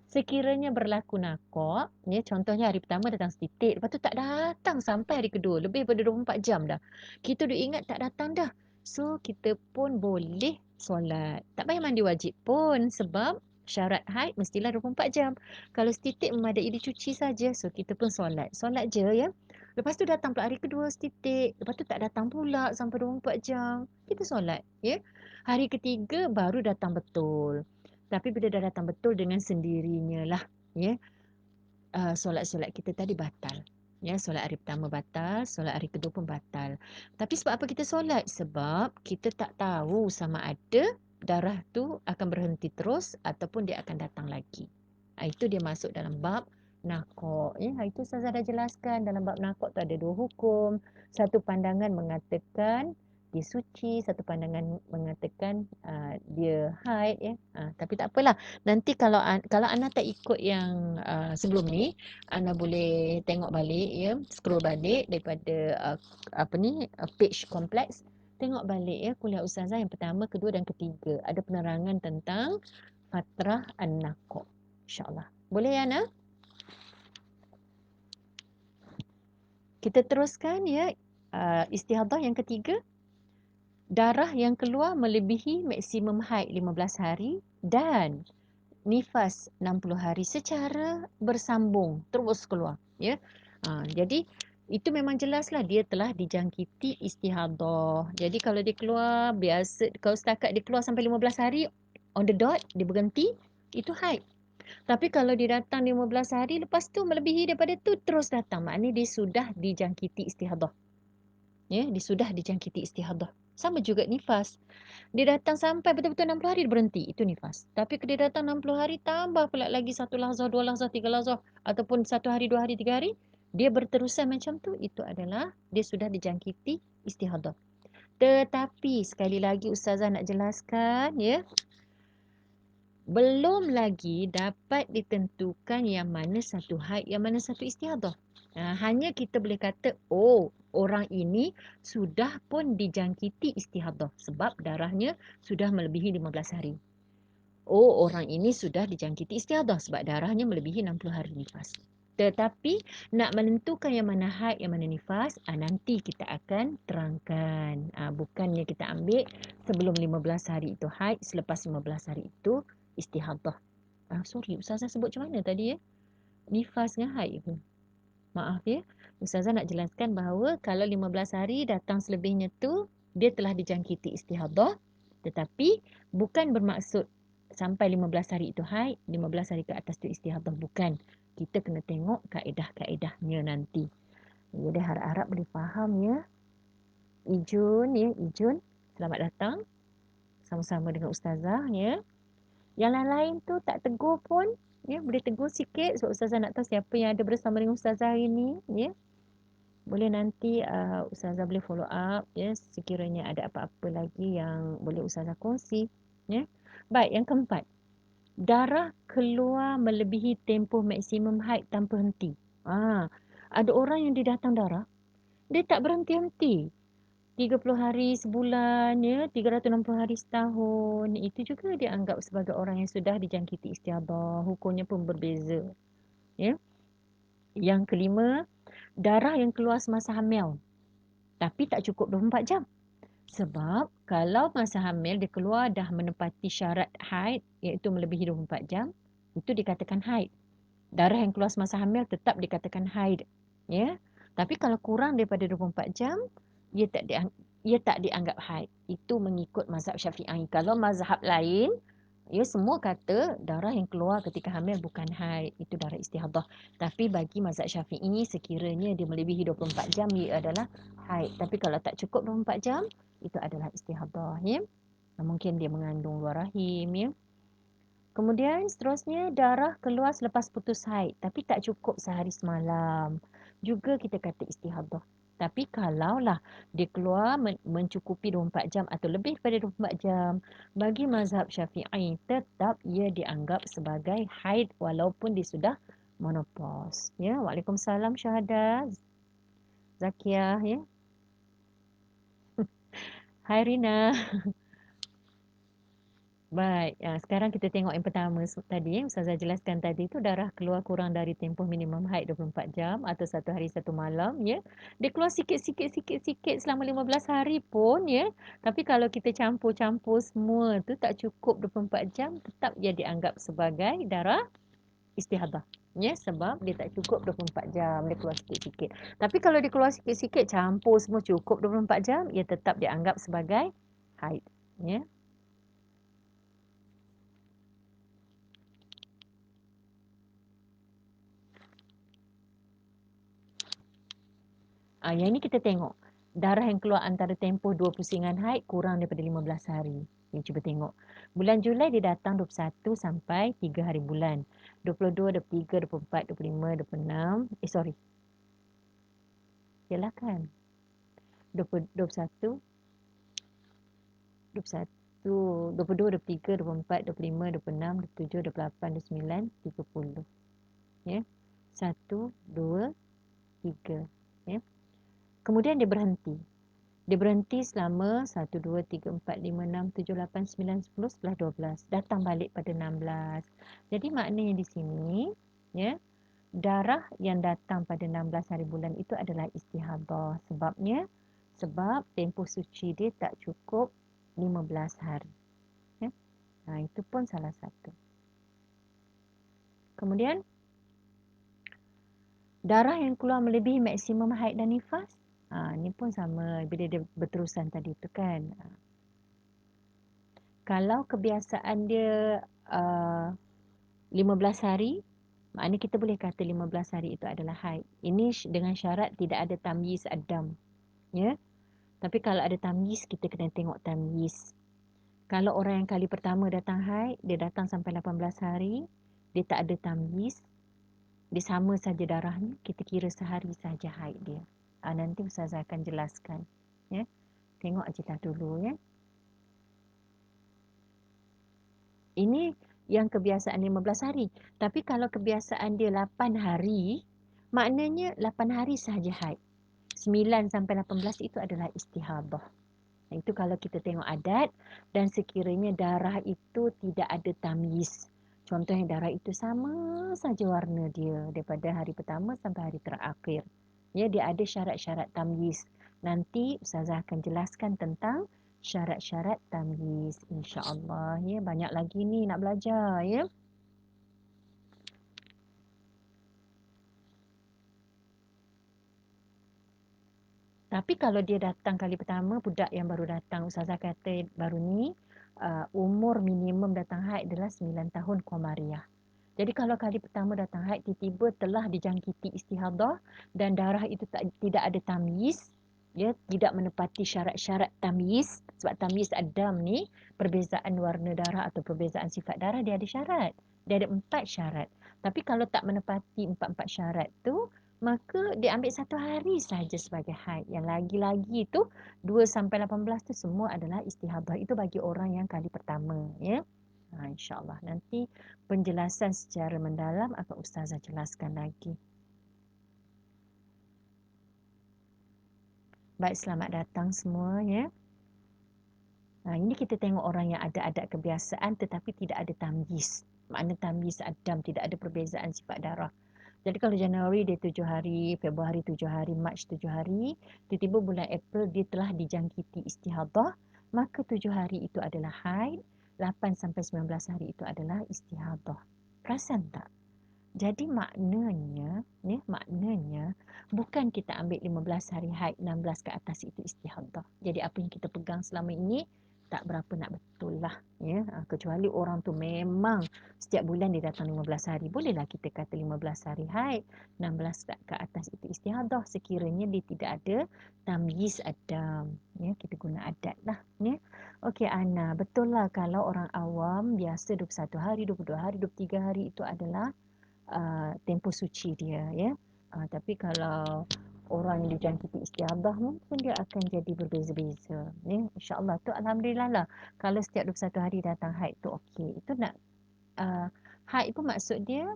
S1: Sekiranya berlaku naqab, ya, contohnya hari pertama datang setitik, lepas tu tak datang sampai hari kedua, lebih daripada 24 jam dah. Kita duk ingat tak datang dah. So, kita pun boleh solat. Tak payah mandi wajib pun sebab syarat haid mestilah 24 jam. Kalau setitik memadai dicuci saja, so kita pun solat. Solat je ya. Lepas tu datang pula hari kedua setitik, lepas tu tak datang pula sampai 24 jam. Kita solat, ya. Hari ketiga baru datang betul. Tapi bila dah datang betul dengan sendirinya lah, ya, solat-solat kita tadi batal. Ya, solat hari pertama batal, solat hari kedua pun batal. Tapi sebab apa kita solat? Sebab kita tak tahu sama ada darah tu akan berhenti terus ataupun dia akan datang lagi. Itu dia masuk dalam bab naqab. Ya, itu saya dah jelaskan dalam bab naqab tu ada 2 hukum. Satu pandangan mengatakan dia suci, satu pandangan mengatakan dia haid ya. Tapi tak apalah. Nanti kalau anda tak ikut yang sebelum ni, anda boleh tengok balik ya, scroll balik daripada page kompleks. Tengok balik ya kuliah Ustazah yang pertama, kedua dan ketiga. Ada penerangan tentang fatrah an-naqab. InsyaAllah. Boleh ya, Ana? Kita teruskan ya. Istihadah yang ketiga. Darah yang keluar melebihi maksimum haid 15 hari dan nifas 60 hari secara bersambung terus keluar ya. Jadi itu memang jelaslah dia telah dijangkiti istihadah. Jadi kalau dia keluar biasa, kalau setakat dia keluar sampai 15 hari on the dot, dia berhenti, itu haid. Tapi kalau dia datang 15 hari lepas tu melebihi daripada tu terus datang, maknanya dia sudah dijangkiti istihadah. Ya, dia sudah dijangkiti istihadah. Sama juga nifas. Dia datang sampai betul-betul 60 hari dia berhenti. Itu nifas. Tapi kalau dia datang 60 hari tambah pula lagi 1 lahzah, 2 lahzah, 3 lahzah. Ataupun 1 hari, 2 hari, 3 hari. Dia berterusan macam tu. Itu adalah dia sudah dijangkiti istihadah. Tetapi sekali lagi Ustazah nak jelaskan ya. Belum lagi dapat ditentukan yang mana satu haid, yang mana satu istihadah. Hanya kita boleh kata, oh orang ini sudah pun dijangkiti istihadah sebab darahnya sudah melebihi 15 hari. Oh orang ini sudah dijangkiti istihadah sebab darahnya melebihi 60 hari nifas. Tetapi nak menentukan yang mana haid, yang mana nifas, nanti kita akan terangkan. Bukannya kita ambil sebelum 15 hari itu haid, selepas 15 hari itu istihadah. Sorry, Ustazah sebut macam mana tadi ya? Nifas dengan haid ke? Maaf ya. Ustazah nak jelaskan bahawa kalau 15 hari datang selebihnya tu, dia telah dijangkiti istihadah. Tetapi bukan bermaksud sampai 15 hari itu haid, 15 hari ke atas tu istihadah. Bukan. Kita kena tengok kaedah-kaedahnya nanti. Jadi harap-harap boleh faham ya. Ijun ya, Ijun. Selamat datang. Sama-sama dengan Ustazah ya. Yang lain-lain tu tak tegur pun, ya, boleh tegur sikit sebab Ustazah nak tahu siapa yang ada bersama dengan Ustazah hari ni, ya. Boleh nanti Ustazah boleh follow up, ya, sekiranya ada apa-apa lagi yang boleh Ustazah kongsi, ya. Baik, yang keempat. Darah keluar melebihi tempoh maksimum haid tanpa henti. Ada orang yang dia datang darah, dia tak berhenti-henti. 30 hari sebulan, ya, 360 hari setahun. Itu juga dianggap sebagai orang yang sudah dijangkiti istihadah. Hukumnya pun berbeza. Ya. Yang kelima, darah yang keluar semasa hamil. Tapi tak cukup 24 jam. Sebab kalau masa hamil dia keluar dah menepati syarat haid, iaitu melebihi 24 jam, itu dikatakan haid. Darah yang keluar semasa hamil tetap dikatakan haid. Ya. Tapi kalau kurang daripada 24 jam, ia tak dianggap haid. Itu mengikut mazhab Syafi'i. Kalau mazhab lain, ia semua kata darah yang keluar ketika hamil bukan haid. Itu darah istihadah. Tapi bagi mazhab Syafi'i, sekiranya dia melebihi 24 jam, ia adalah haid. Tapi kalau tak cukup 24 jam, itu adalah istihadah. Ya. Mungkin dia mengandung luar rahim. Ya. Kemudian seterusnya darah keluar selepas putus haid tapi tak cukup sehari semalam. Juga kita kata istihadah. Tapi kalaulah dia keluar mencukupi 24 jam atau lebih daripada 24 jam, bagi mazhab Syafi'i tetap ia dianggap sebagai haid walaupun dia sudah menopause. Ya, Waalaikumsalam Syahada. Zakiah ya. Hai Rina. Baik, sekarang kita tengok yang pertama tadi yang Ustazah jelaskan tadi tu darah keluar kurang dari tempoh minimum haid 24 jam atau 1 hari 1 malam ya. Dia keluar sikit-sikit selama 15 hari pun ya. Tapi kalau kita campur-campur semua tu tak cukup 24 jam tetap ia dianggap sebagai darah istihadah. Ya, sebab dia tak cukup 24 jam, dia keluar sikit-sikit. Tapi kalau dia keluar sikit-sikit campur semua cukup 24 jam, ia tetap dianggap sebagai haid. Ya. Yang ini kita tengok. Darah yang keluar antara tempoh 2 pusingan haid kurang daripada 15 hari. Kita cuba tengok. Bulan Julai dia datang 21 sampai 3 hari bulan. 22, 23, 24, 25, 26. Sorry. Yalah kan. 20, 21, 21, 22, 23, 24, 25, 26, 27, 28, 29, 30. Ya. 1, 2, 3. Ya. Kemudian dia berhenti. Dia berhenti selama 1, 2, 3, 4, 5, 6, 7, 8, 9, 10, 11, 12. Datang balik pada 16. Jadi maknanya di sini, ya, darah yang datang pada 16 hari bulan itu adalah istihadah. Sebab tempoh suci dia tak cukup 15 hari. Ya. Itu pun salah satu. Kemudian, Darah yang keluar melebihi maksimum haid dan nifas, ni pun sama bila dia berterusan tadi tu kan. Kalau kebiasaan dia uh, 15 hari, maknanya kita boleh kata 15 hari itu adalah haid. Ini dengan syarat tidak ada tamyiz ad-dam. Ya? Tapi kalau ada tamyiz, kita kena tengok tamyiz. Kalau orang yang kali pertama datang haid, dia datang sampai 18 hari, dia tak ada tamyiz, dia sama saja darahnya, kita kira sehari saja haid dia. Nanti Ustazah akan jelaskan. Ya? Tengok aja dulu. Ya? Ini yang kebiasaan 15 hari. Tapi kalau kebiasaan dia 8 hari, maknanya 8 hari sahaja haid. 9 sampai 18 itu adalah istihadah. Itu kalau kita tengok adat dan sekiranya darah itu tidak ada tamyiz. Contohnya darah itu sama saja warna dia daripada hari pertama sampai hari terakhir. Ya, dia ada syarat-syarat tamyiz. Nanti Ustazah akan jelaskan tentang syarat-syarat tamyiz, insya-Allah. Ya, banyak lagi ni nak belajar ya. Tapi kalau dia datang kali pertama, budak yang baru datang, Ustazah kata baru ni, umur minimum datang haid adalah 9 tahun Qamariah. Jadi kalau kali pertama datang haid, tiba-tiba telah dijangkiti istihadah dan darah itu tidak ada tamyiz, ya, tidak menepati syarat-syarat tamyiz. Sebab tamyiz ad-dam ni, perbezaan warna darah atau perbezaan sifat darah, dia ada syarat. Dia ada 4 syarat. Tapi kalau tak menepati 4-4 syarat tu, maka dia ambil 1 hari sahaja sebagai haid. Yang lagi-lagi tu 2 sampai 18 tu semua adalah istihadah. Itu bagi orang yang kali pertama, ya. InsyaAllah nanti penjelasan secara mendalam akan Ustazah jelaskan lagi. Baik, selamat datang semua ya. Ini kita tengok orang yang ada adat kebiasaan tetapi tidak ada tamyiz. Makna tamyiz adam, tidak ada perbezaan sifat darah. Jadi kalau Januari dia 7 hari, Februari 7 hari, Mac 7 hari, tiba-tiba bulan April dia telah dijangkiti istihadah, maka 7 hari itu adalah haid, 8 sampai 19 hari itu adalah istihadah. Perasan tak? Jadi maknanya bukan kita ambil 15 hari haid, 16 ke atas itu istihadah. Jadi apa yang kita pegang selama ini tak berapa nak betul lah. Ya. Kecuali orang tu memang setiap bulan dia datang 15 hari. Bolehlah kita kata 15 hari haid, 16 ke atas itu istihadah. Sekiranya dia tidak ada tamyiz adam. Ya, kita guna adat lah. Ya. Okey Ana, betul lah kalau orang awam biasa 21 hari, 22 hari, 23 hari itu adalah tempoh suci dia ya. Tapi kalau orang yang dijangkiti istihadah mungkin dia akan jadi berbeza-beza ya. Insya-Allah tu alhamdulillah lah. Kalau setiap 21 hari datang haid tu okey. Itu nak haid itu maksud dia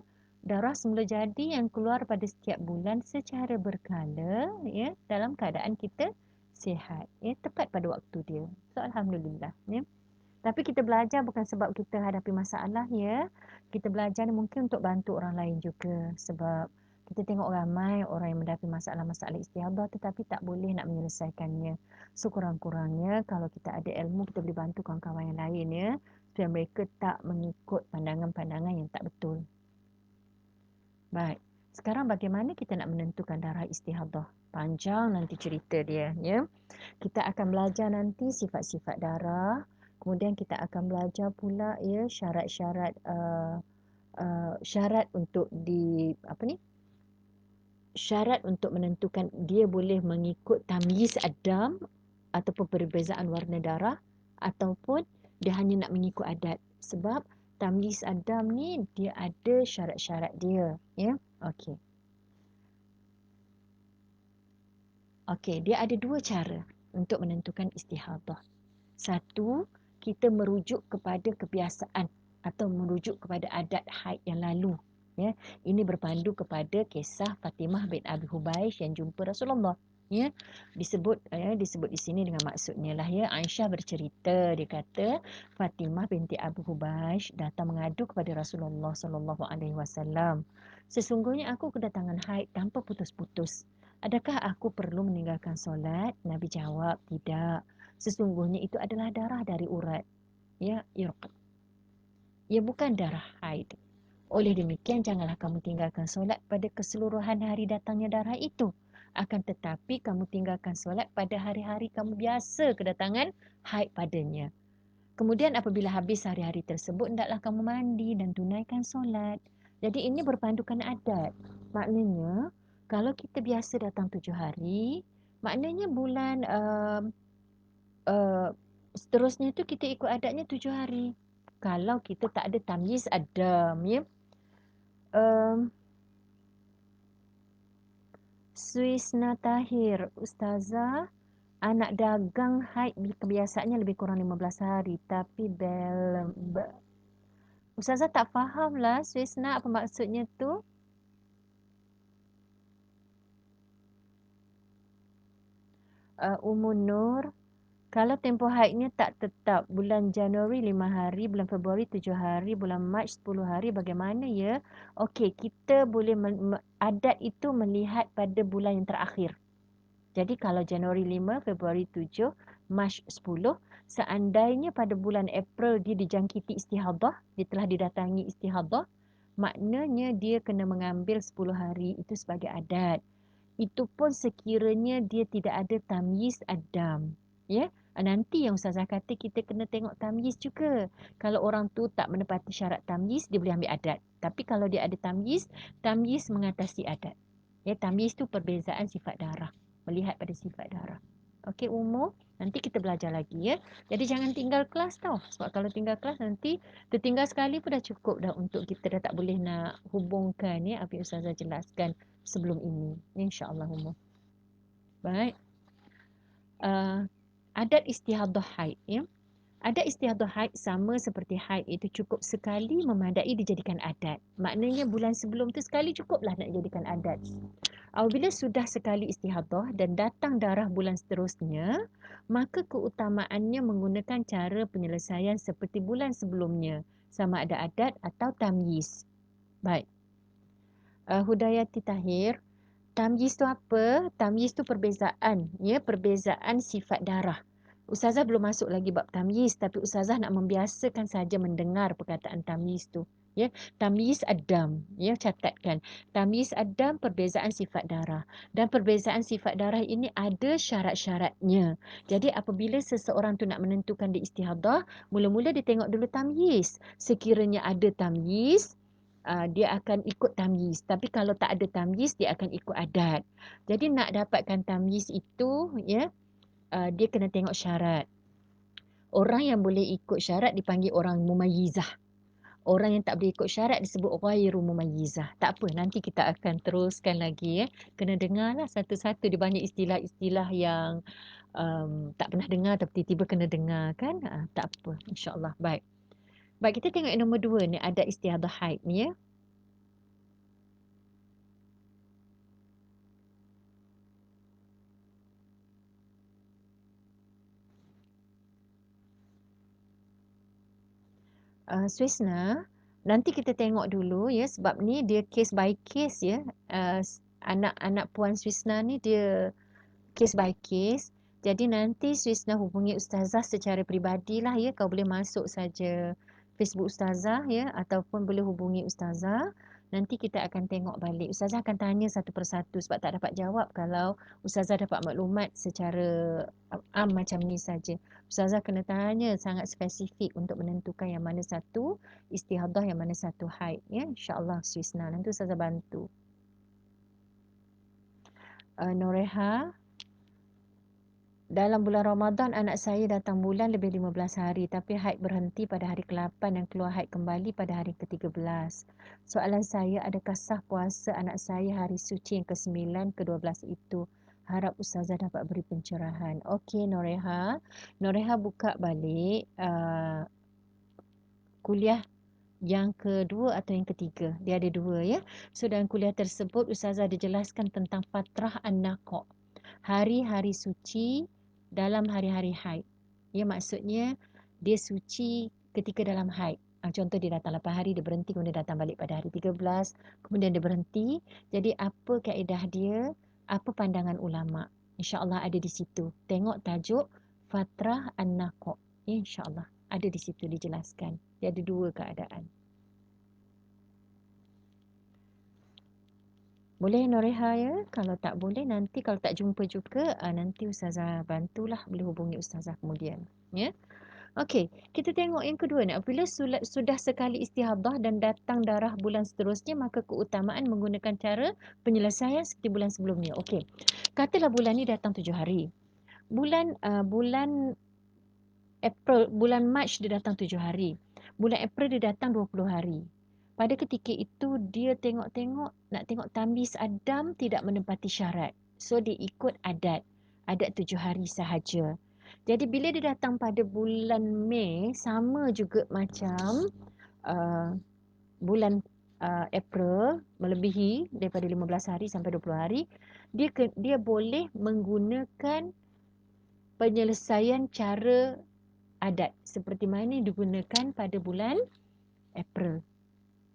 S1: darah semula jadi yang keluar pada setiap bulan secara berkala ya dalam keadaan kita sihat ya, tepat pada waktu dia. So alhamdulillah ya. Tapi kita belajar bukan sebab kita hadapi masalah ya. Kita belajar ni mungkin untuk bantu orang lain juga. Sebab kita tengok ramai orang yang menghadapi masalah-masalah istihadah tetapi tak boleh nak menyelesaikannya. So kurang-kurangnya kalau kita ada ilmu kita boleh bantu kawan-kawan yang lain ya. Supaya mereka tak mengikut pandangan-pandangan yang tak betul. Baik. Sekarang bagaimana kita nak menentukan darah istihadah? Panjang nanti cerita dia ya. Kita akan belajar nanti sifat-sifat darah. Kemudian kita akan belajar pula ya syarat-syarat syarat untuk syarat untuk menentukan dia boleh mengikut tamyiz adam ataupun perbezaan warna darah ataupun dia hanya nak mengikut adat. Sebab tamyiz adam ni dia ada syarat-syarat dia ya. Okey. Okey, dia ada dua cara untuk menentukan istihadah. Satu, kita merujuk kepada kebiasaan atau merujuk kepada adat haid yang lalu. Ya, ini berpandu kepada kisah Fatimah bin Abi Hubaish yang jumpa Rasulullah. Ya, disebut di sini dengan maksudnya lah ya. Aisyah bercerita, dia kata Fatimah binti Abu Hubaish datang mengadu kepada Rasulullah sallallahu alaihi wasallam. Sesungguhnya aku kedatangan haid tanpa putus-putus. Adakah aku perlu meninggalkan solat? Nabi jawab, tidak. Sesungguhnya itu adalah darah dari urat. Ya, irq. Ia bukan darah haid. Oleh demikian, janganlah kamu tinggalkan solat pada keseluruhan hari datangnya darah itu. Akan tetapi, kamu tinggalkan solat pada hari-hari kamu biasa kedatangan haid padanya. Kemudian apabila habis hari-hari tersebut, hendaklah kamu mandi dan tunaikan solat. Jadi ini berpandukan adat. Maknanya, kalau kita biasa datang 7 hari, maknanya bulan uh, seterusnya tu kita ikut adatnya 7 hari. Kalau kita tak ada tamyiz adam, ya. Suisna Tahir, Ustazah, anak dagang haid kebiasaannya lebih kurang 15 hari. Tapi Ustazah tak faham lah Suisna apa maksudnya tu. Umur Nur, kalau tempoh haidnya tak tetap, bulan Januari 5 hari, bulan Februari 7 hari, bulan Mac 10 hari, bagaimana ya? Okey, kita boleh adat itu melihat pada bulan yang terakhir. Jadi kalau Januari 5, Februari 7, Mac 10, seandainya pada bulan April dia dijangkiti istihadah, dia telah didatangi istihadah, maknanya dia kena mengambil 10 hari itu sebagai adat. Itu pun sekiranya dia tidak ada tamyiz adam. Ya, nanti yang Ustazah kata kita kena tengok tamyiz juga. Kalau orang tu tak menepati syarat tamyiz, dia boleh ambil adat. Tapi kalau dia ada tamyiz, tamyiz mengatasi adat. Ya, tamyiz tu perbezaan sifat darah. Melihat pada sifat darah. Okey, umur. Nanti kita belajar lagi, ya. Jadi jangan tinggal kelas tau. Sebab kalau tinggal kelas nanti tertinggal sekali pun dah cukup dah untuk kita dah tak boleh nak hubungkan, ya, apa yang Ustazah jelaskan sebelum ini. InsyaAllah umur. Baik. Adat istihadah haid, ya. Adat istihadah haid sama seperti haid itu cukup sekali memadai dijadikan adat. Maknanya bulan sebelum tu sekali cukuplah nak jadikan adat. Apabila sudah sekali istihadah dan datang darah bulan seterusnya, maka keutamaannya menggunakan cara penyelesaian seperti bulan sebelumnya, sama ada adat atau tamyiz. Baik. Hudayati Tahir, tamyiz tu apa? Tamyiz tu perbezaan, ya, perbezaan sifat darah. Ustazah belum masuk lagi bab tamyiz, tapi Ustazah nak membiasakan saja mendengar perkataan tamyiz tu. Ya, tamyiz adam, ya, catatkan. Tamyiz adam perbezaan sifat darah. Dan perbezaan sifat darah ini ada syarat-syaratnya. Jadi apabila seseorang tu nak menentukan di istihadah, mula-mula dia tengok dulu tamyiz. Sekiranya ada tamyiz, dia akan ikut tamyiz. Tapi kalau tak ada tamyiz, dia akan ikut adat. Jadi nak dapatkan tamyiz itu, ya, dia kena tengok syarat. Orang yang boleh ikut syarat dipanggil orang mumayyizah. Orang yang tak boleh ikut syarat disebut ghairu mumayyizah. Tak apa, nanti kita akan teruskan lagi, ya. Kena dengarlah satu-satu. Dia banyak istilah-istilah yang tak pernah dengar tapi tiba-tiba kena dengar, kan. Tak apa, insyaAllah. Baik. Baik, kita tengok yang nombor 2 ni, adat istihadah haid ni, ya. Swisna, nanti kita tengok dulu, ya, sebab ni dia case by case, ya. Anak-anak Puan Swisna ni dia case by case. Jadi nanti Swisna hubungi Ustazah secara peribadi lah, ya. Kau boleh masuk saja Facebook Ustazah, ya, ataupun boleh hubungi Ustazah. Nanti kita akan tengok balik. Ustazah akan tanya satu persatu sebab tak dapat jawab kalau Ustazah dapat maklumat secara macam ni saja. Ustazah kena tanya sangat spesifik untuk menentukan yang mana satu istihadah, yang mana satu haid, ya. InsyaAllah Swisna. Nanti Ustazah bantu. Noreha, dalam bulan Ramadan anak saya datang bulan lebih 15 hari tapi haid berhenti pada hari ke-8 dan keluar haid kembali pada hari ke-13. Soalan saya, adakah sah puasa anak saya hari suci yang ke-9, ke-12 itu? Harap Ustazah dapat beri pencerahan. Okey Noreha. Noreha buka balik kuliah yang kedua atau yang ketiga. Dia ada dua, ya. So dalam kuliah tersebut Ustazah dijelaskan tentang fatrah an-naqa'. Hari-hari suci dalam hari-hari haid. Ya, maksudnya dia suci ketika dalam haid. Contoh dia datang 8 hari, dia berhenti, kemudian datang balik pada hari 13, kemudian dia berhenti. Jadi apa kaedah dia, apa pandangan ulama'. InsyaAllah ada di situ. Tengok tajuk Fatrah An-Naqa'. Ya, InsyaAllah ada di situ dijelaskan. Dia ada dua keadaan. Boleh Noreha ya? Kalau tak boleh nanti kalau tak jumpa juga nanti Ustazah bantulah, boleh hubungi Ustazah kemudian. Ya. Okey, kita tengok yang kedua ni. Apabila sudah sekali istihadah dan datang darah bulan seterusnya, maka keutamaan menggunakan cara penyelesaian seperti bulan sebelumnya. Okey. Katalah bulan ni datang 7 hari. Bulan April, bulan Mac dia datang 7 hari. Bulan April dia datang 20 hari. Pada ketika itu dia tengok-tengok, nak tengok tamyiz Adam tidak menepati syarat. So dia ikut adat. Adat 7 hari sahaja. Jadi bila dia datang pada bulan Mei, sama juga macam uh, bulan April, melebihi daripada 15 hari sampai 20 hari, dia boleh menggunakan penyelesaian cara adat seperti mana yang digunakan pada bulan April.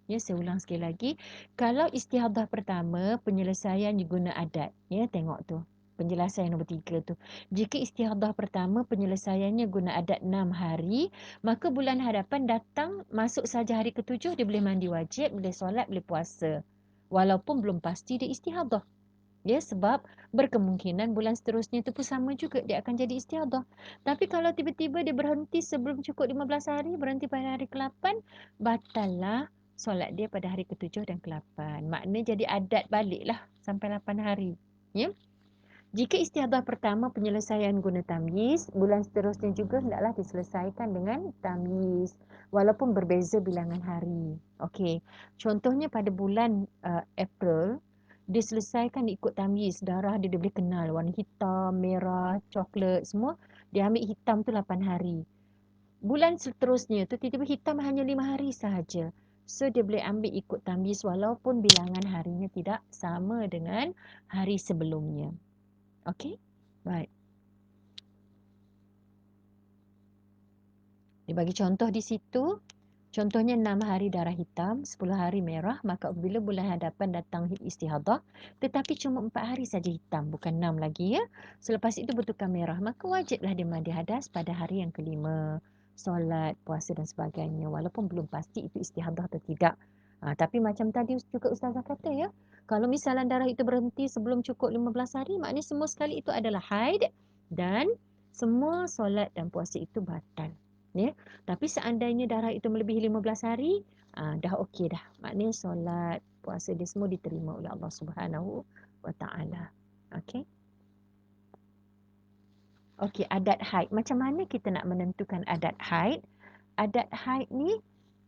S1: Ya, saya ulang sekali lagi. Kalau istihadah pertama, penyelesaian guna adat. Ya, tengok tu. Penjelasan yang nombor 3 tu. Jika istihadah pertama, penyelesaiannya guna adat 6 hari, maka bulan hadapan datang, masuk saja hari ke-7, dia boleh mandi wajib, boleh solat, boleh puasa. Walaupun belum pasti dia istihadah. Ya, sebab berkemungkinan bulan seterusnya itu pun sama juga. Dia akan jadi istihadah. Tapi kalau tiba-tiba dia berhenti sebelum cukup 15 hari, berhenti pada hari ke-8, batallah solat dia pada hari ke-7 dan ke-8. Maknanya jadi adat baliklah sampai 8 hari. Ya. Jika istihadah pertama penyelesaian guna tamyiz, bulan seterusnya juga hendaklah diselesaikan dengan tamyiz. Walaupun berbeza bilangan hari. Okey. Contohnya pada bulan April, diselesaikan ikut tamyiz. Darah dia boleh kenal warna hitam, merah, coklat semua. Dia ambil hitam tu 8 hari. Bulan seterusnya tu tiba-tiba hitam hanya 5 hari sahaja. So dia boleh ambil ikut tamyiz walaupun bilangan harinya tidak sama dengan hari sebelumnya. Okey? Baik. Dia bagi contoh di situ. Contohnya 6 hari darah hitam, 10 hari merah, maka apabila bulan hadapan datang istihadah, tetapi cuma 4 hari saja hitam, bukan 6 lagi ya. Selepas itu bertukar merah, maka wajiblah dia mandi hadas pada hari yang kelima. Solat, puasa dan sebagainya. Walaupun belum pasti itu istihadah atau tidak. Tapi macam tadi juga Ustazah kata ya, kalau misalnya darah itu berhenti sebelum cukup 15 hari, maknanya semua sekali itu adalah haid dan semua solat dan puasa itu batal. Ya. Tapi seandainya darah itu melebihi 15 hari, dah okey dah. Maknanya solat, puasa dia semua diterima oleh Allah Subhanahu wa taala. Okey. Okey, adat haid. Macam mana kita nak menentukan adat haid? Adat haid ni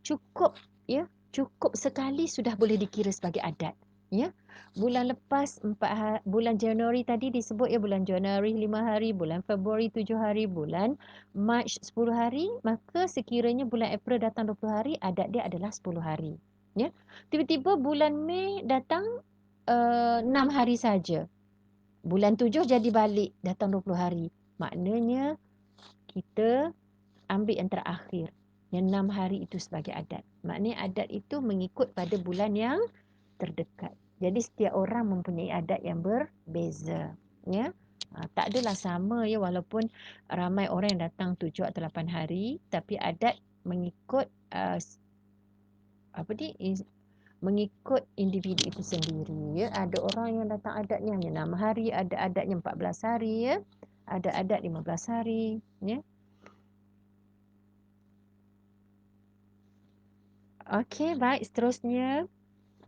S1: cukup ya, cukup sekali sudah boleh dikira sebagai adat. Ya. Bulan lepas bulan Januari tadi disebut ya, bulan Januari 5 hari, bulan Februari 7 hari, bulan Mac 10 hari, maka sekiranya bulan April datang 20 hari, adat dia adalah 10 hari. Ya. Tiba-tiba bulan Mei datang 6 hari saja. Bulan 7 jadi balik datang 20 hari. Maknanya kita ambil yang terakhir. Yang 6 hari itu sebagai adat. Maknanya adat itu mengikut pada bulan yang terdekat. Jadi setiap orang mempunyai adat yang berbeza. Ya. Tak adalah sama ya, walaupun ramai orang yang datang 7 atau 8 hari, tapi adat mengikut mengikut individu itu sendiri ya. Ada orang yang datang adatnya hanya 6 hari, ada adatnya 14 hari ya. Ada adat 15 hari ya. Okey, baik, seterusnya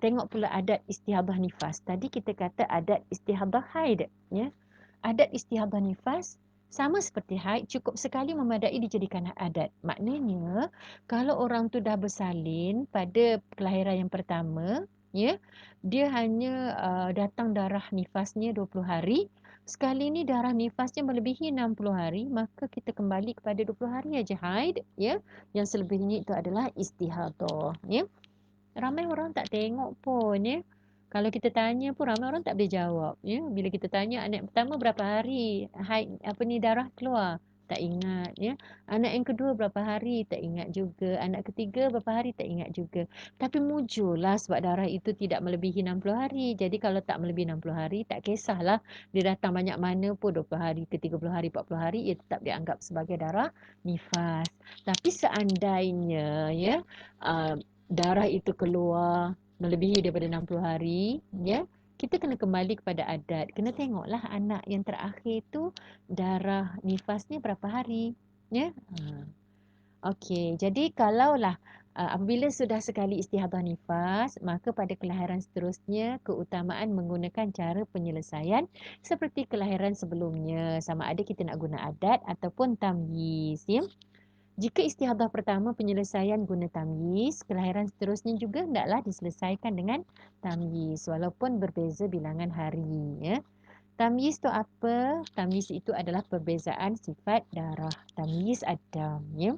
S1: tengok pula adat istihadah nifas. Tadi kita kata adat istihadah haid ya. Adat istihadah nifas sama seperti haid, cukup sekali memadai dijadikan adat. Maknanya kalau orang tu dah bersalin pada kelahiran yang pertama, ya, dia hanya datang darah nifasnya 20 hari. Sekali ni darah nifasnya melebihi 60 hari, maka kita kembali kepada 20 hari aja haid, ya. Yang selebihnya itu adalah istihadah, ya. Ramai orang tak tengok pun ya. Kalau kita tanya pun ramai orang tak boleh jawab ya. Bila kita tanya anak pertama berapa hari haid apa ni darah keluar, tak ingat ya. Anak yang kedua berapa hari, tak ingat juga. Anak ketiga berapa hari, tak ingat juga. Tapi mujurlah sebab darah itu tidak melebihi 60 hari. Jadi kalau tak melebihi 60 hari, tak kisahlah dia datang banyak mana pun 20 hari ke 30 hari, 40 hari, ia tetap dianggap sebagai darah nifas. Tapi seandainya ya, darah itu keluar melebihi daripada 60 hari, ya, kita kena kembali kepada adat. Kena tengoklah anak yang terakhir tu darah nifasnya berapa hari. Ya. Okey, jadi kalaulah apabila sudah sekali istihadah nifas, maka pada kelahiran seterusnya keutamaan menggunakan cara penyelesaian seperti kelahiran sebelumnya. Sama ada kita nak guna adat ataupun tamyiz. Ya. Jika istihadah pertama penyelesaian guna tamyiz, kelahiran seterusnya juga hendaklah diselesaikan dengan tamyiz walaupun berbeza bilangan hari. Ya. Tamyiz tu apa? Tamyiz itu adalah perbezaan sifat darah. Tamyiz adam. Ya.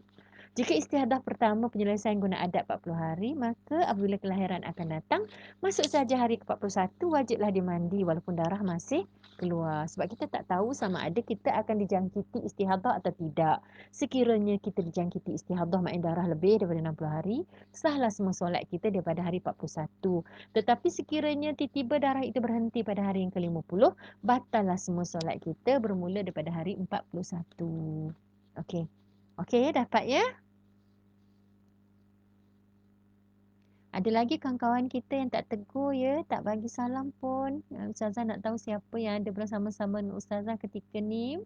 S1: Jika istihadah pertama penyelesaian guna adat 40 hari, maka apabila kelahiran akan datang, masuk saja hari ke-41, wajiblah dia mandi walaupun darah masih keluar. Sebab kita tak tahu sama ada kita akan dijangkiti istihadah atau tidak. Sekiranya kita dijangkiti istihadah maknanya darah lebih daripada 60 hari, sahlah semua solat kita daripada hari 41. Tetapi sekiranya tiba-tiba darah itu berhenti pada hari yang ke-50, batallah semua solat kita bermula daripada hari 41. Okey. Okey, dapat ya? Ada lagi kawan-kawan kita yang tak tegur ya, tak bagi salam pun. Ustazah nak tahu siapa yang ada bersama-sama dengan Ustazah ketika ni.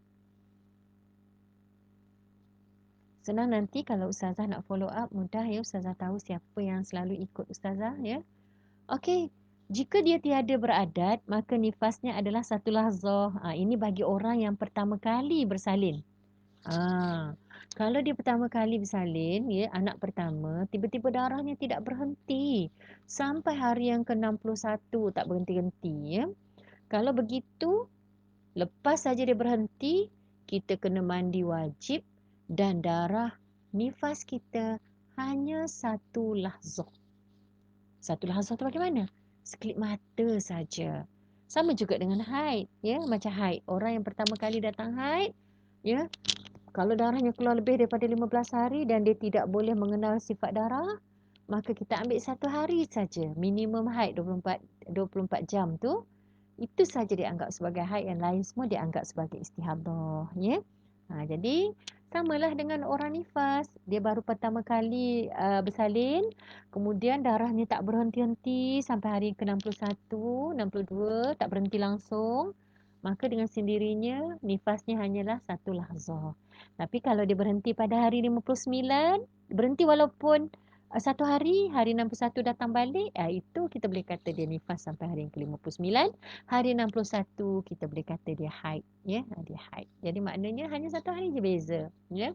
S1: Senang nanti kalau Ustazah nak follow up, mudah ya Ustazah tahu siapa yang selalu ikut Ustazah ya. Okey, jika dia tiada beradat, maka nifasnya adalah satu lahzah. Ini bagi orang yang pertama kali bersalin. Kalau dia pertama kali bersalin, ya, anak pertama, tiba-tiba darahnya tidak berhenti. Sampai hari yang ke-61 tak berhenti-henti. Ya. Kalau begitu, lepas saja dia berhenti, kita kena mandi wajib dan darah nifas kita hanya satu lahzah. Satu lahzah tu bagaimana? Sekelip mata saja. Sama juga dengan haid. Ya, macam haid. Orang yang pertama kali datang haid, ya, kalau darahnya keluar lebih daripada 15 hari dan dia tidak boleh mengenal sifat darah, maka kita ambil satu hari saja. Minimum haid 24 jam tu, itu saja dianggap sebagai haid, yang lain semua dianggap sebagai istihadah. Ya? Jadi, samalah dengan orang nifas. Dia baru pertama kali bersalin, kemudian darahnya tak berhenti-henti sampai hari ke-61, 62, tak berhenti langsung. Maka dengan sendirinya, nifasnya hanyalah satu lahzah. Tapi kalau dia berhenti pada hari 59, berhenti walaupun satu hari, hari 61 datang balik, itu kita boleh kata dia nifas sampai hari yang ke-59. Hari 61 kita boleh kata dia haid. Ya? Dia haid. Jadi maknanya hanya satu hari je beza. Ya?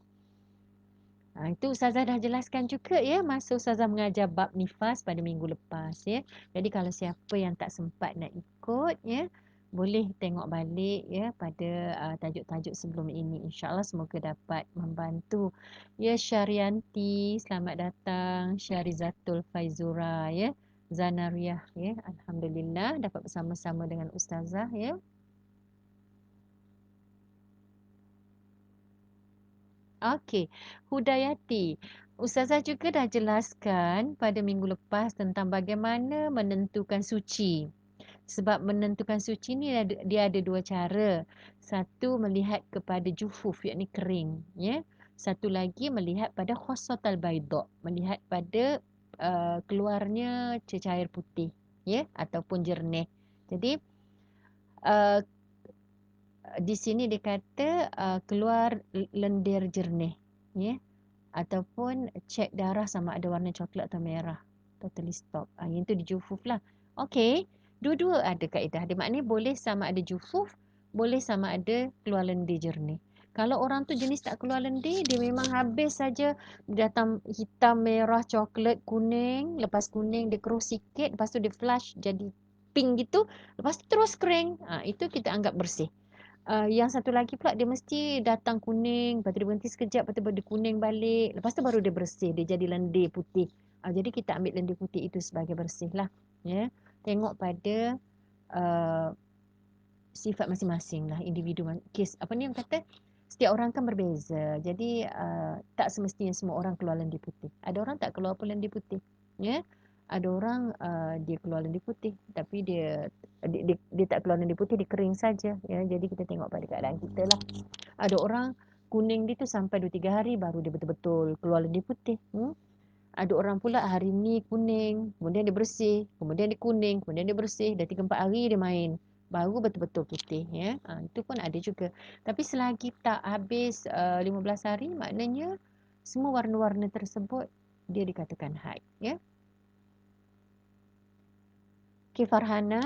S1: Itu Ustazah dah jelaskan juga ya masa Ustazah mengajar bab nifas pada minggu lepas ya. Jadi kalau siapa yang tak sempat nak ikut ya, boleh tengok balik ya pada tajuk-tajuk sebelum ini. InsyaAllah semoga dapat membantu. Ya Syarianti, selamat datang. Syarizatul Faizura ya. Zanariah ya. Alhamdulillah dapat bersama-sama dengan Ustazah ya. Okey, Hudayati. Ustazah juga dah jelaskan pada minggu lepas tentang bagaimana menentukan suci. Sebab menentukan suci ni dia ada dua cara. Satu melihat kepada jufuf, yakni kering. Ya. Satu lagi melihat pada khossatal baydha, melihat pada keluarnya cecair putih. Ya, ataupun jernih. Jadi, uh, di sini dia kata keluar lendir jernih. Ya. Ataupun cek darah sama ada warna coklat atau merah. Totally stop. Yang tu di jufuf lah. Okey. Dua-dua ada kaedah. Dia maknanya boleh sama ada jufuf, boleh sama ada keluar lendir jernih. Kalau orang tu jenis tak keluar lendir, dia memang habis saja datang hitam, merah, coklat, kuning. Lepas kuning dia keruh sikit, lepas tu dia flush jadi pink gitu. Lepas tu terus kering. Itu kita anggap bersih. Yang satu lagi pula dia mesti datang kuning, lepas tu dia berhenti sekejap, lepas tu baru dia kuning balik. Lepas tu baru dia bersih, dia jadi lendir putih. Jadi kita ambil lendir putih itu sebagai bersih lah. Ya. Tengok pada uh, sifat masing-masing lah, individu. Kes, apa ni yang kata, setiap orang kan berbeza. Jadi tak semestinya semua orang keluar lendir putih. Ada orang tak keluar pun lendir putih. Ya. Ada orang dia keluar lendir putih tapi dia tak keluar lendir putih, dia kering saja. Ya. Jadi kita tengok pada keadaan kita lah. Ada orang kuning dia tu sampai 2-3 hari baru dia betul-betul keluar lendir putih. Ada orang pula hari ni kuning, kemudian dia bersih, kemudian dia kuning, kemudian dia bersih, dah 3-4 hari dia main. Baru betul-betul putih ya. Itu pun ada juga. Tapi selagi tak habis 15 hari, maknanya semua warna-warna tersebut dia dikatakan haid ya. Okey Farhana,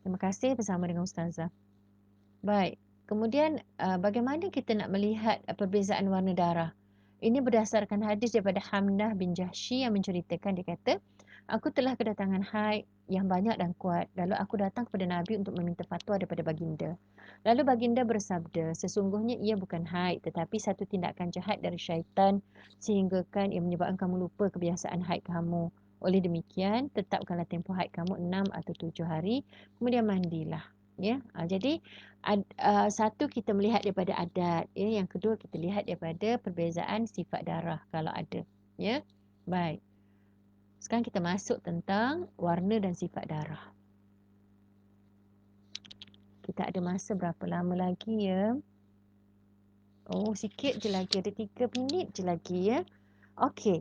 S1: terima kasih bersama dengan Ustazah. Baik. Kemudian bagaimana kita nak melihat perbezaan warna darah? Ini berdasarkan hadis daripada Hamnah bin Jahsy yang menceritakan, dia kata, aku telah kedatangan haid yang banyak dan kuat. Lalu aku datang kepada Nabi untuk meminta fatwa daripada baginda. Lalu baginda bersabda, sesungguhnya ia bukan haid tetapi satu tindakan jahat dari syaitan sehinggakan ia menyebabkan kamu lupa kebiasaan haid kamu. Oleh demikian, tetapkanlah tempoh haid kamu 6 atau 7 hari, kemudian mandilah. Ya, jadi satu kita melihat daripada adat ya, yang kedua kita lihat daripada perbezaan sifat darah kalau ada ya. Baik, sekarang kita masuk tentang warna dan sifat darah. Kita ada masa berapa lama lagi ya? Oh, sikit je lagi, ada 3 minit je lagi ya. Okey,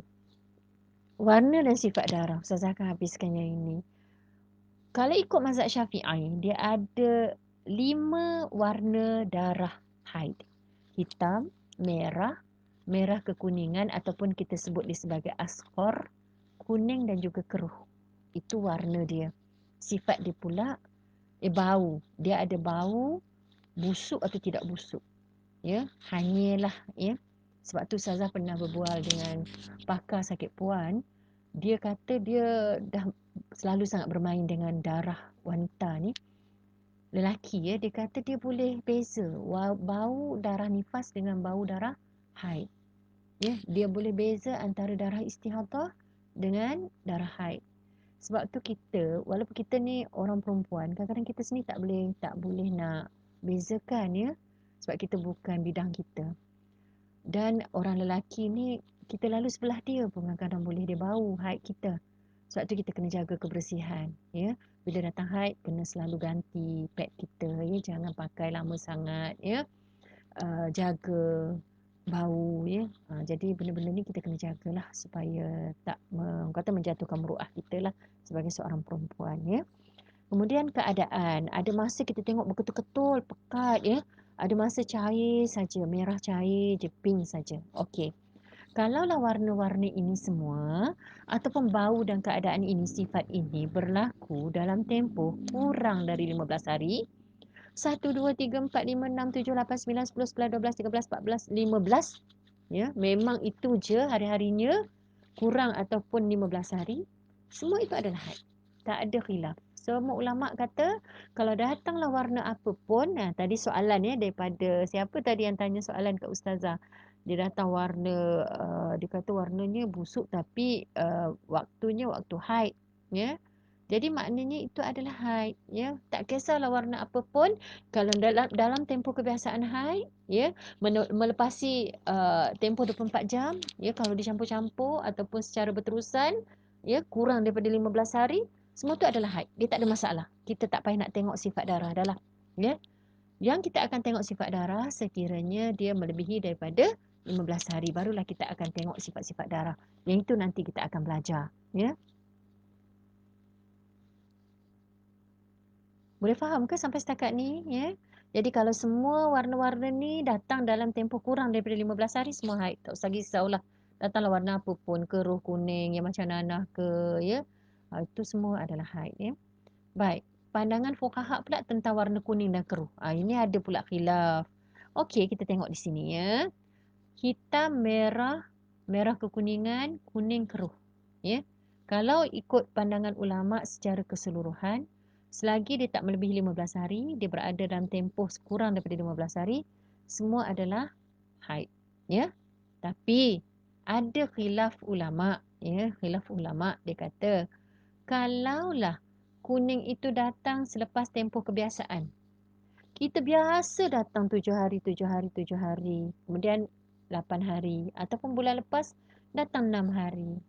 S1: warna dan sifat darah, Ustazah akan habiskan yang ini. Kalau ikut mazhab Syafi'i, dia ada 5 warna darah haid. Hitam, merah, merah kekuningan ataupun kita sebut dia sebagai asfar, kuning dan juga keruh. Itu warna dia. Sifat dia pula bau. Dia ada bau, busuk atau tidak busuk. Ya, hanyalah ya. Sebab tu Ustazah pernah berbual dengan pakar sakit puan. Dia kata dia dah selalu sangat bermain dengan darah wanita ni. Lelaki ya, dia kata dia boleh beza bau darah nifas dengan bau darah haid. Ya, dia boleh beza antara darah istihadah dengan darah haid. Sebab tu kita, walaupun kita ni orang perempuan, kadang-kadang kita sendiri tak boleh nak bezakan ya. Sebab kita bukan bidang kita. Dan orang lelaki ni, kita lalu sebelah dia pun kadang-kadang boleh dia bau haid kita. Sebab tu kita kena jaga kebersihan ya. Bila datang haid, kena selalu ganti pad kita ya. Jangan pakai lama sangat ya. Jaga bau ya. Jadi benda-benda ni kita kena jagalah supaya tak kata menjatuhkan meruah kita lah sebagai seorang perempuan ya. Kemudian keadaan, ada masa kita tengok betul-betul pekat ya. Ada masa cair saja, merah cair je, pink saja. Okey. Kalaulah warna-warna ini semua ataupun bau dan keadaan ini, sifat ini berlaku dalam tempoh kurang dari 15 hari, 1, 2, 3, 4, 5, 6, 7, 8, 9, 10, 11, 12, 13, 14, 15. Ya, memang itu je hari-harinya, kurang ataupun 15 hari, semua itu adalah haid. Tak ada khilaf. Semua ulama kata kalau datanglah warna apa pun, tadi soalan ya daripada siapa tadi yang tanya soalan ke Ustazah. Dia datang warna, dia kata warnanya busuk tapi waktunya waktu haid. Ya. Jadi maknanya itu adalah haid. Ya. Tak kisahlah warna apa pun, kalau dalam tempoh kebiasaan haid, ya, melepasi tempoh 24 jam, ya, kalau dicampur-campur ataupun secara berterusan, ya, kurang daripada 15 hari, semua tu adalah haid. Dia tak ada masalah. Kita tak payah nak tengok sifat darah dah lah. Ya. Yang kita akan tengok sifat darah sekiranya dia melebihi daripada 15 hari, barulah kita akan tengok sifat-sifat darah. Yang itu nanti kita akan belajar. Ya. Boleh faham ke sampai setakat ni? Ya. Jadi kalau semua warna-warna ni datang dalam tempoh kurang daripada 15 hari, semua haid. Tak usah risaulah. Datanglah warna apa pun, keruh, kuning, yang macam nanah ke, ya. Itu semua adalah haid. Ya. Baik. Pandangan fuqaha pula tentang warna kuning dan keruh. Ini ada pula khilaf. Okey, kita tengok di sini ya. Hitam, merah, merah kekuningan, kuning keruh. Ya. Kalau ikut pandangan ulama secara keseluruhan, selagi dia tak melebihi 15 hari, dia berada dalam tempoh kurang daripada 15 hari, semua adalah haid. Ya. Tapi ada khilaf ulama, ya, khilaf ulama dia kata kalaulah kuning itu datang selepas tempoh kebiasaan. Kita biasa datang 7 hari, 7 hari, 7 hari. Kemudian 8 hari. Ataupun bulan lepas datang 6 hari.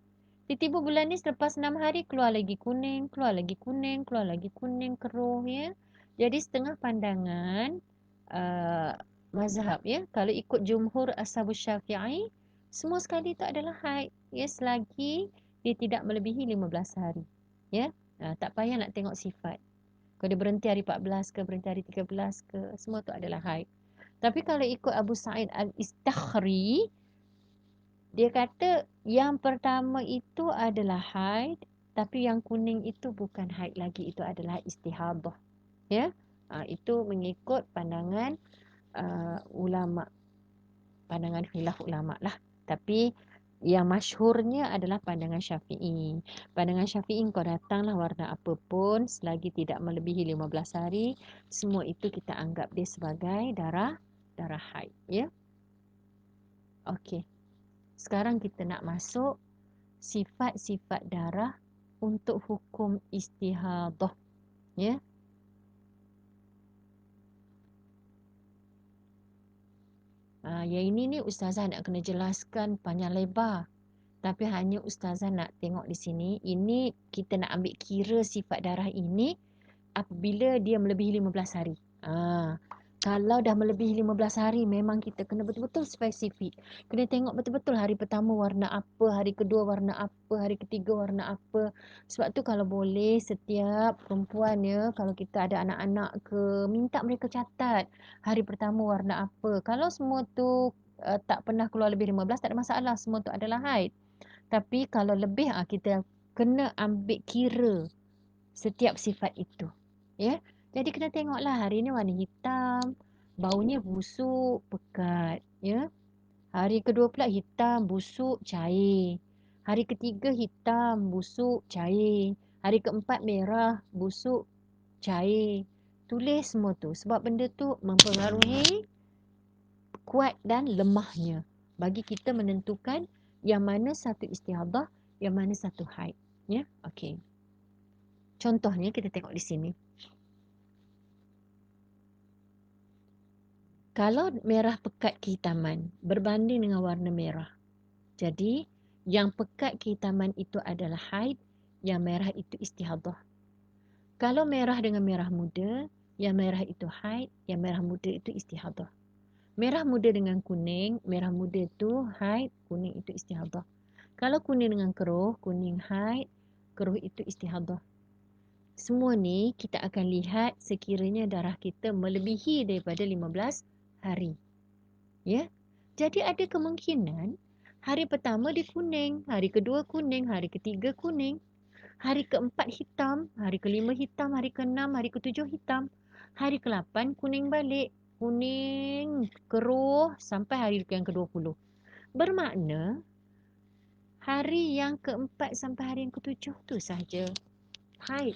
S1: Tiba-tiba bulan ni selepas 6 hari keluar lagi kuning, keluar lagi kuning, keluar lagi kuning, keruh ya. Jadi setengah pandangan mazhab ya. Kalau ikut jumhur ashabus syafi'i, Semua sekali itu adalah haid. Ya, selagi dia tidak melebihi 15 hari. Ya, tak payah nak tengok sifat. Kalau dia berhenti hari 14 ke, berhenti hari 13 ke, semua tu adalah haid. Tapi kalau ikut Abu Sa'id Al-Istakhri, dia kata yang pertama itu adalah haid, tapi yang kuning itu bukan haid lagi, itu adalah istihadah. Ya, itu mengikut pandangan ulama, pandangan khilaf ulama lah. Tapi yang masyhurnya adalah pandangan Syafi'i. Pandangan Syafi'i, kau datanglah warna apa pun selagi tidak melebihi 15 hari, semua itu kita anggap dia sebagai darah haid. Ya, okey. Sekarang kita nak masuk sifat-sifat darah untuk hukum istihadah. Ya. Yang ini ni ustazah nak kena jelaskan panjang lebar. Tapi hanya ustazah nak tengok di sini, ini kita nak ambil kira sifat darah ini apabila dia melebihi 15 hari. Kalau dah melebihi 15 hari, memang kita kena betul-betul spesifik. Kena tengok betul-betul hari pertama warna apa, hari kedua warna apa, hari ketiga warna apa. Sebab tu kalau boleh setiap perempuan ya, kalau kita ada anak-anak ke, minta mereka catat hari pertama warna apa. Kalau semua tu tak pernah keluar lebih 15, tak ada masalah. Semua tu adalah haid. Tapi kalau lebih, kita kena ambil kira setiap sifat itu. Ya. Jadi kena tengoklah hari ni warna hitam, baunya busuk, pekat. Ya. Hari kedua pula hitam, busuk, cair. Hari ketiga hitam, busuk, cair. Hari keempat merah, busuk, cair. Tulis semua tu. Sebab benda tu mempengaruhi kuat dan lemahnya. Bagi kita menentukan yang mana satu istihadah, yang mana satu haid. Ya, okey. Contohnya kita tengok di sini. Kalau merah pekat kehitaman berbanding dengan warna merah. Jadi, yang pekat kehitaman itu adalah haid, yang merah itu istihadah. Kalau merah dengan merah muda, yang merah itu haid, yang merah muda itu istihadah. Merah muda dengan kuning, merah muda itu haid, kuning itu istihadah. Kalau kuning dengan keruh, kuning haid, keruh itu istihadah. Semua ni kita akan lihat sekiranya darah kita melebihi daripada 15 hari. Ya. Jadi ada kemungkinan hari pertama dia kuning, hari kedua kuning, hari ketiga kuning, hari keempat hitam, hari kelima hitam, hari keenam, hari ketujuh hitam, hari ke-8 kuning balik, kuning keruh sampai hari yang ke-20. Bermakna hari yang keempat sampai hari yang ketujuh tu sahaja haid.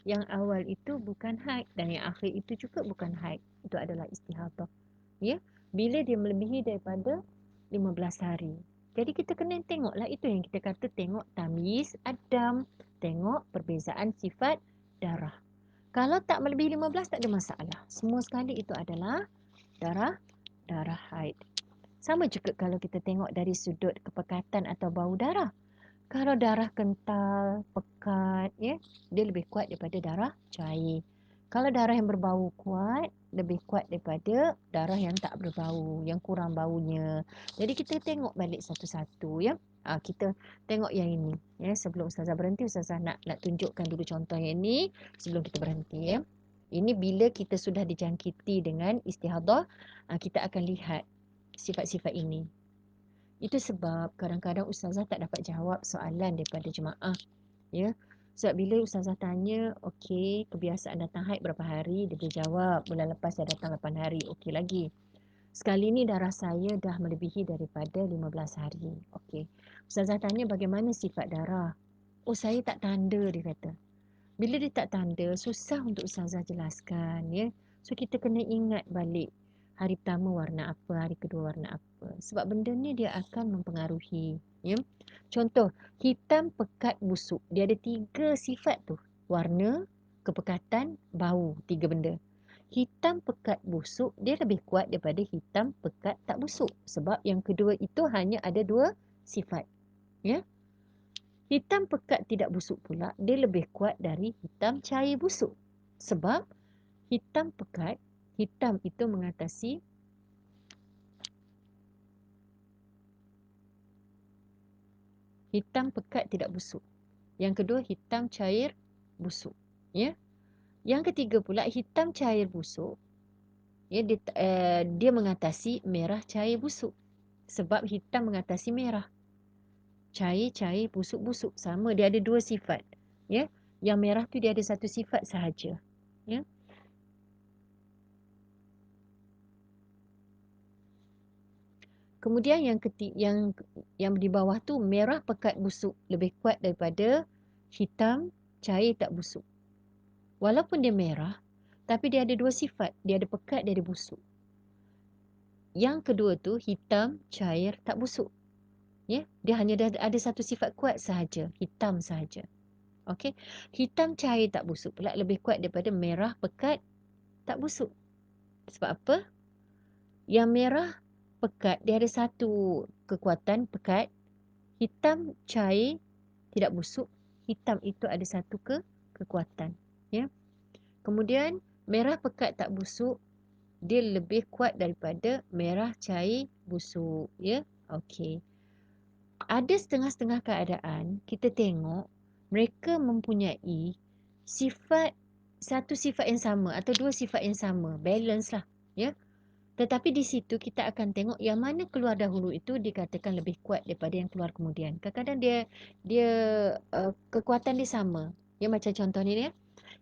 S1: Yang awal itu bukan haid dan yang akhir itu juga bukan haid. Itu adalah istihadah. Ya, bila dia melebihi daripada 15 hari. Jadi kita kena tengoklah, itu yang kita kata tengok tamyiz adam, tengok perbezaan sifat darah. Kalau tak melebihi 15 tak ada masalah. Semua sekali itu adalah darah haid. Sama juga kalau kita tengok dari sudut kepekatan atau bau darah. Kalau darah kental, pekat, ya, dia lebih kuat daripada darah cair. Kalau darah yang berbau kuat, lebih kuat daripada darah yang tak berbau, yang kurang baunya. Jadi kita tengok balik satu-satu, ya. Kita tengok yang ini, ya. Sebelum ustazah berhenti, ustazah nak tunjukkan dulu contoh yang ini sebelum kita berhenti, ya. Ini bila kita sudah dijangkiti dengan istihadah, kita akan lihat sifat-sifat ini. Itu sebab kadang-kadang ustazah tak dapat jawab soalan daripada jemaah. Ya. Sebab bila ustazah tanya, okey, kebiasaan datang haid berapa hari, dia boleh jawab. Bulan lepas dia datang 8 hari, okey lagi. Sekali ni darah saya dah melebihi daripada 15 hari. Okey. Ustazah tanya bagaimana sifat darah. Oh, saya tak tanda, dia kata. Bila dia tak tanda, susah untuk ustazah jelaskan. Ya. So, kita kena ingat balik. Hari pertama warna apa, hari kedua warna apa. Sebab benda ni dia akan mempengaruhi. Ya. Contoh, hitam, pekat, busuk. Dia ada 3 sifat tu. Warna, kepekatan, bau. 3 benda. Hitam, pekat, busuk, dia lebih kuat daripada hitam, pekat, tak busuk. Sebab yang kedua itu hanya ada 2 sifat. Ya. Hitam pekat tidak busuk pula, dia lebih kuat dari hitam cair busuk. Sebab hitam pekat, hitam itu mengatasi hitam pekat tidak busuk. Yang kedua, hitam cair busuk. Ya. Yang ketiga pula, hitam cair busuk. Ya, dia mengatasi merah cair busuk. Sebab hitam mengatasi merah. Cair busuk-busuk. Sama, dia ada dua sifat. Ya. Yang merah tu dia ada satu sifat sahaja. Ya. Kemudian yang di bawah tu merah pekat busuk lebih kuat daripada hitam cair tak busuk. Walaupun dia merah, tapi dia ada dua sifat. Dia ada pekat, dia ada busuk. Yang kedua tu hitam cair tak busuk. Ya, dia hanya ada satu sifat kuat sahaja, hitam sahaja. Okey. Hitam cair tak busuk pula lebih kuat daripada merah pekat tak busuk. Sebab apa? Yang merah pekat dia ada satu kekuatan pekat, hitam cair tidak busuk, hitam itu ada satu kekuatan. Ya. Kemudian merah pekat tak busuk dia lebih kuat daripada merah cair busuk. Ya. Okey. Ada setengah-setengah keadaan kita tengok mereka mempunyai satu sifat yang sama atau dua sifat yang sama, balance lah. Ya. Tetapi di situ kita akan tengok yang mana keluar dahulu itu dikatakan lebih kuat daripada yang keluar kemudian. Kadang-kadang dia kekuatan dia sama. Ya, macam contoh ni ya.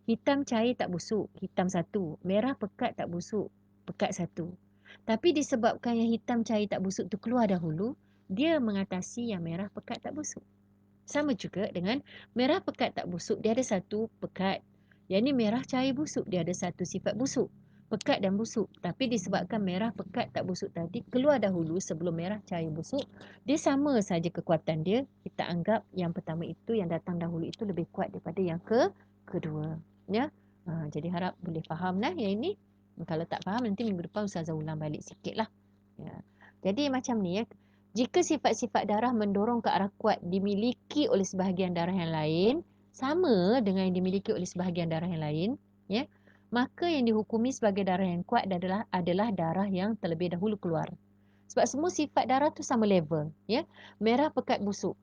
S1: Hitam cair tak busuk, hitam satu. Merah pekat tak busuk, pekat satu. Tapi disebabkan yang hitam cair tak busuk tu keluar dahulu, dia mengatasi yang merah pekat tak busuk. Sama juga dengan merah pekat tak busuk, dia ada satu pekat. Yang ni merah cair busuk, dia ada satu sifat busuk. Pekat dan busuk. Tapi disebabkan merah pekat tak busuk tadi keluar dahulu sebelum merah cair busuk, dia sama saja kekuatan dia. Kita anggap yang pertama itu, yang datang dahulu itu lebih kuat daripada yang kedua. Ya. Jadi harap boleh faham lah yang ini. Kalau tak faham nanti minggu depan Ustazah ulang balik sikit lah. Ya. Jadi macam ni ya. Jika sifat-sifat darah mendorong ke arah kuat dimiliki oleh sebahagian darah yang lain, sama dengan yang dimiliki oleh sebahagian darah yang lain, ya, maka yang dihukumi sebagai darah yang kuat adalah darah yang terlebih dahulu keluar. Sebab semua sifat darah tu sama level. Ya. Merah pekat busuk,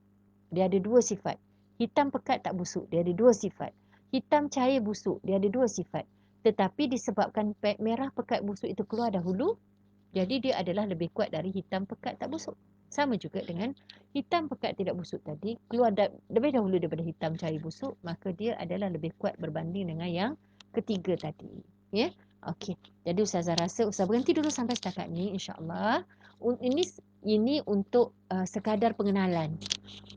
S1: dia ada dua sifat. Hitam pekat tak busuk, dia ada dua sifat. Hitam cair busuk, dia ada dua sifat. Tetapi disebabkan merah pekat busuk itu keluar dahulu, jadi dia adalah lebih kuat dari hitam pekat tak busuk. Sama juga dengan hitam pekat tidak busuk tadi, keluar lebih dahulu daripada hitam cair busuk, maka dia adalah lebih kuat berbanding dengan yang ketiga tadi. Ya? Okey. Jadi Ustazah rasa Ustazah berhenti dulu sampai setakat ni, insya-Allah. Ini untuk sekadar pengenalan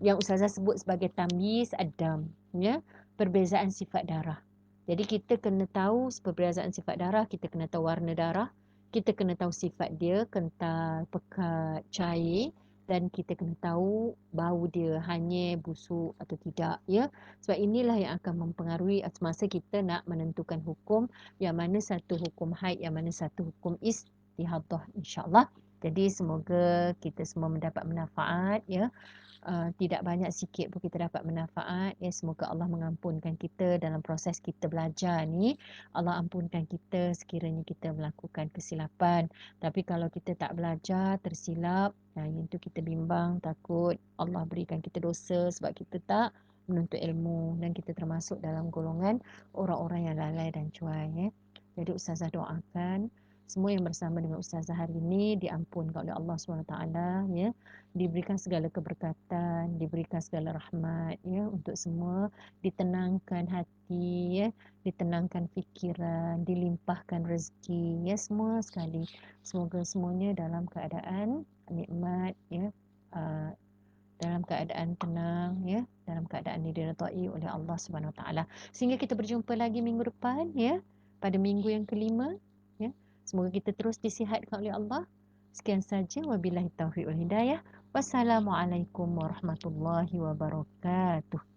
S1: yang Ustazah sebut sebagai tamyiz ad-dam, ya, perbezaan sifat darah. Jadi kita kena tahu perbezaan sifat darah, kita kena tahu warna darah, kita kena tahu sifat dia, kental, pekat, cair, dan kita kena tahu bau dia hanyir, busuk atau tidak, ya. Sebab inilah yang akan mempengaruhi semasa kita nak menentukan hukum, yang mana satu hukum haid, yang mana satu hukum istihadah, insya-Allah. Jadi semoga kita semua mendapat manfaat, ya. Tidak banyak sikit pun kita dapat manfaat. Ya, semoga Allah mengampunkan kita dalam proses kita belajar ni. Allah ampunkan kita sekiranya kita melakukan kesilapan. Tapi kalau kita tak belajar, tersilap, yang itu kita bimbang, takut Allah berikan kita dosa sebab kita tak menuntut ilmu dan kita termasuk dalam golongan orang-orang yang lalai dan cuai. Ya. Jadi Ustazah doakan semua yang bersama dengan Ustazah hari ini diampunkan oleh Allah SWT, ya, diberikan segala keberkatan, diberikan segala rahmat, ya, untuk semua, ditenangkan hati, ya, ditenangkan fikiran, dilimpahkan rezeki, ya, semua sekali. Semoga semuanya dalam keadaan nikmat, ya, dalam keadaan tenang, ya, dalam keadaan diridai oleh Allah Subhanahu Wa Taala. Sehingga kita berjumpa lagi minggu depan, ya, pada minggu yang kelima, ya. Semoga kita terus disihatkan oleh Allah. Sekian saja, wabillahi taufiq wal hidayah. Wassalamualaikum warahmatullahi wabarakatuh.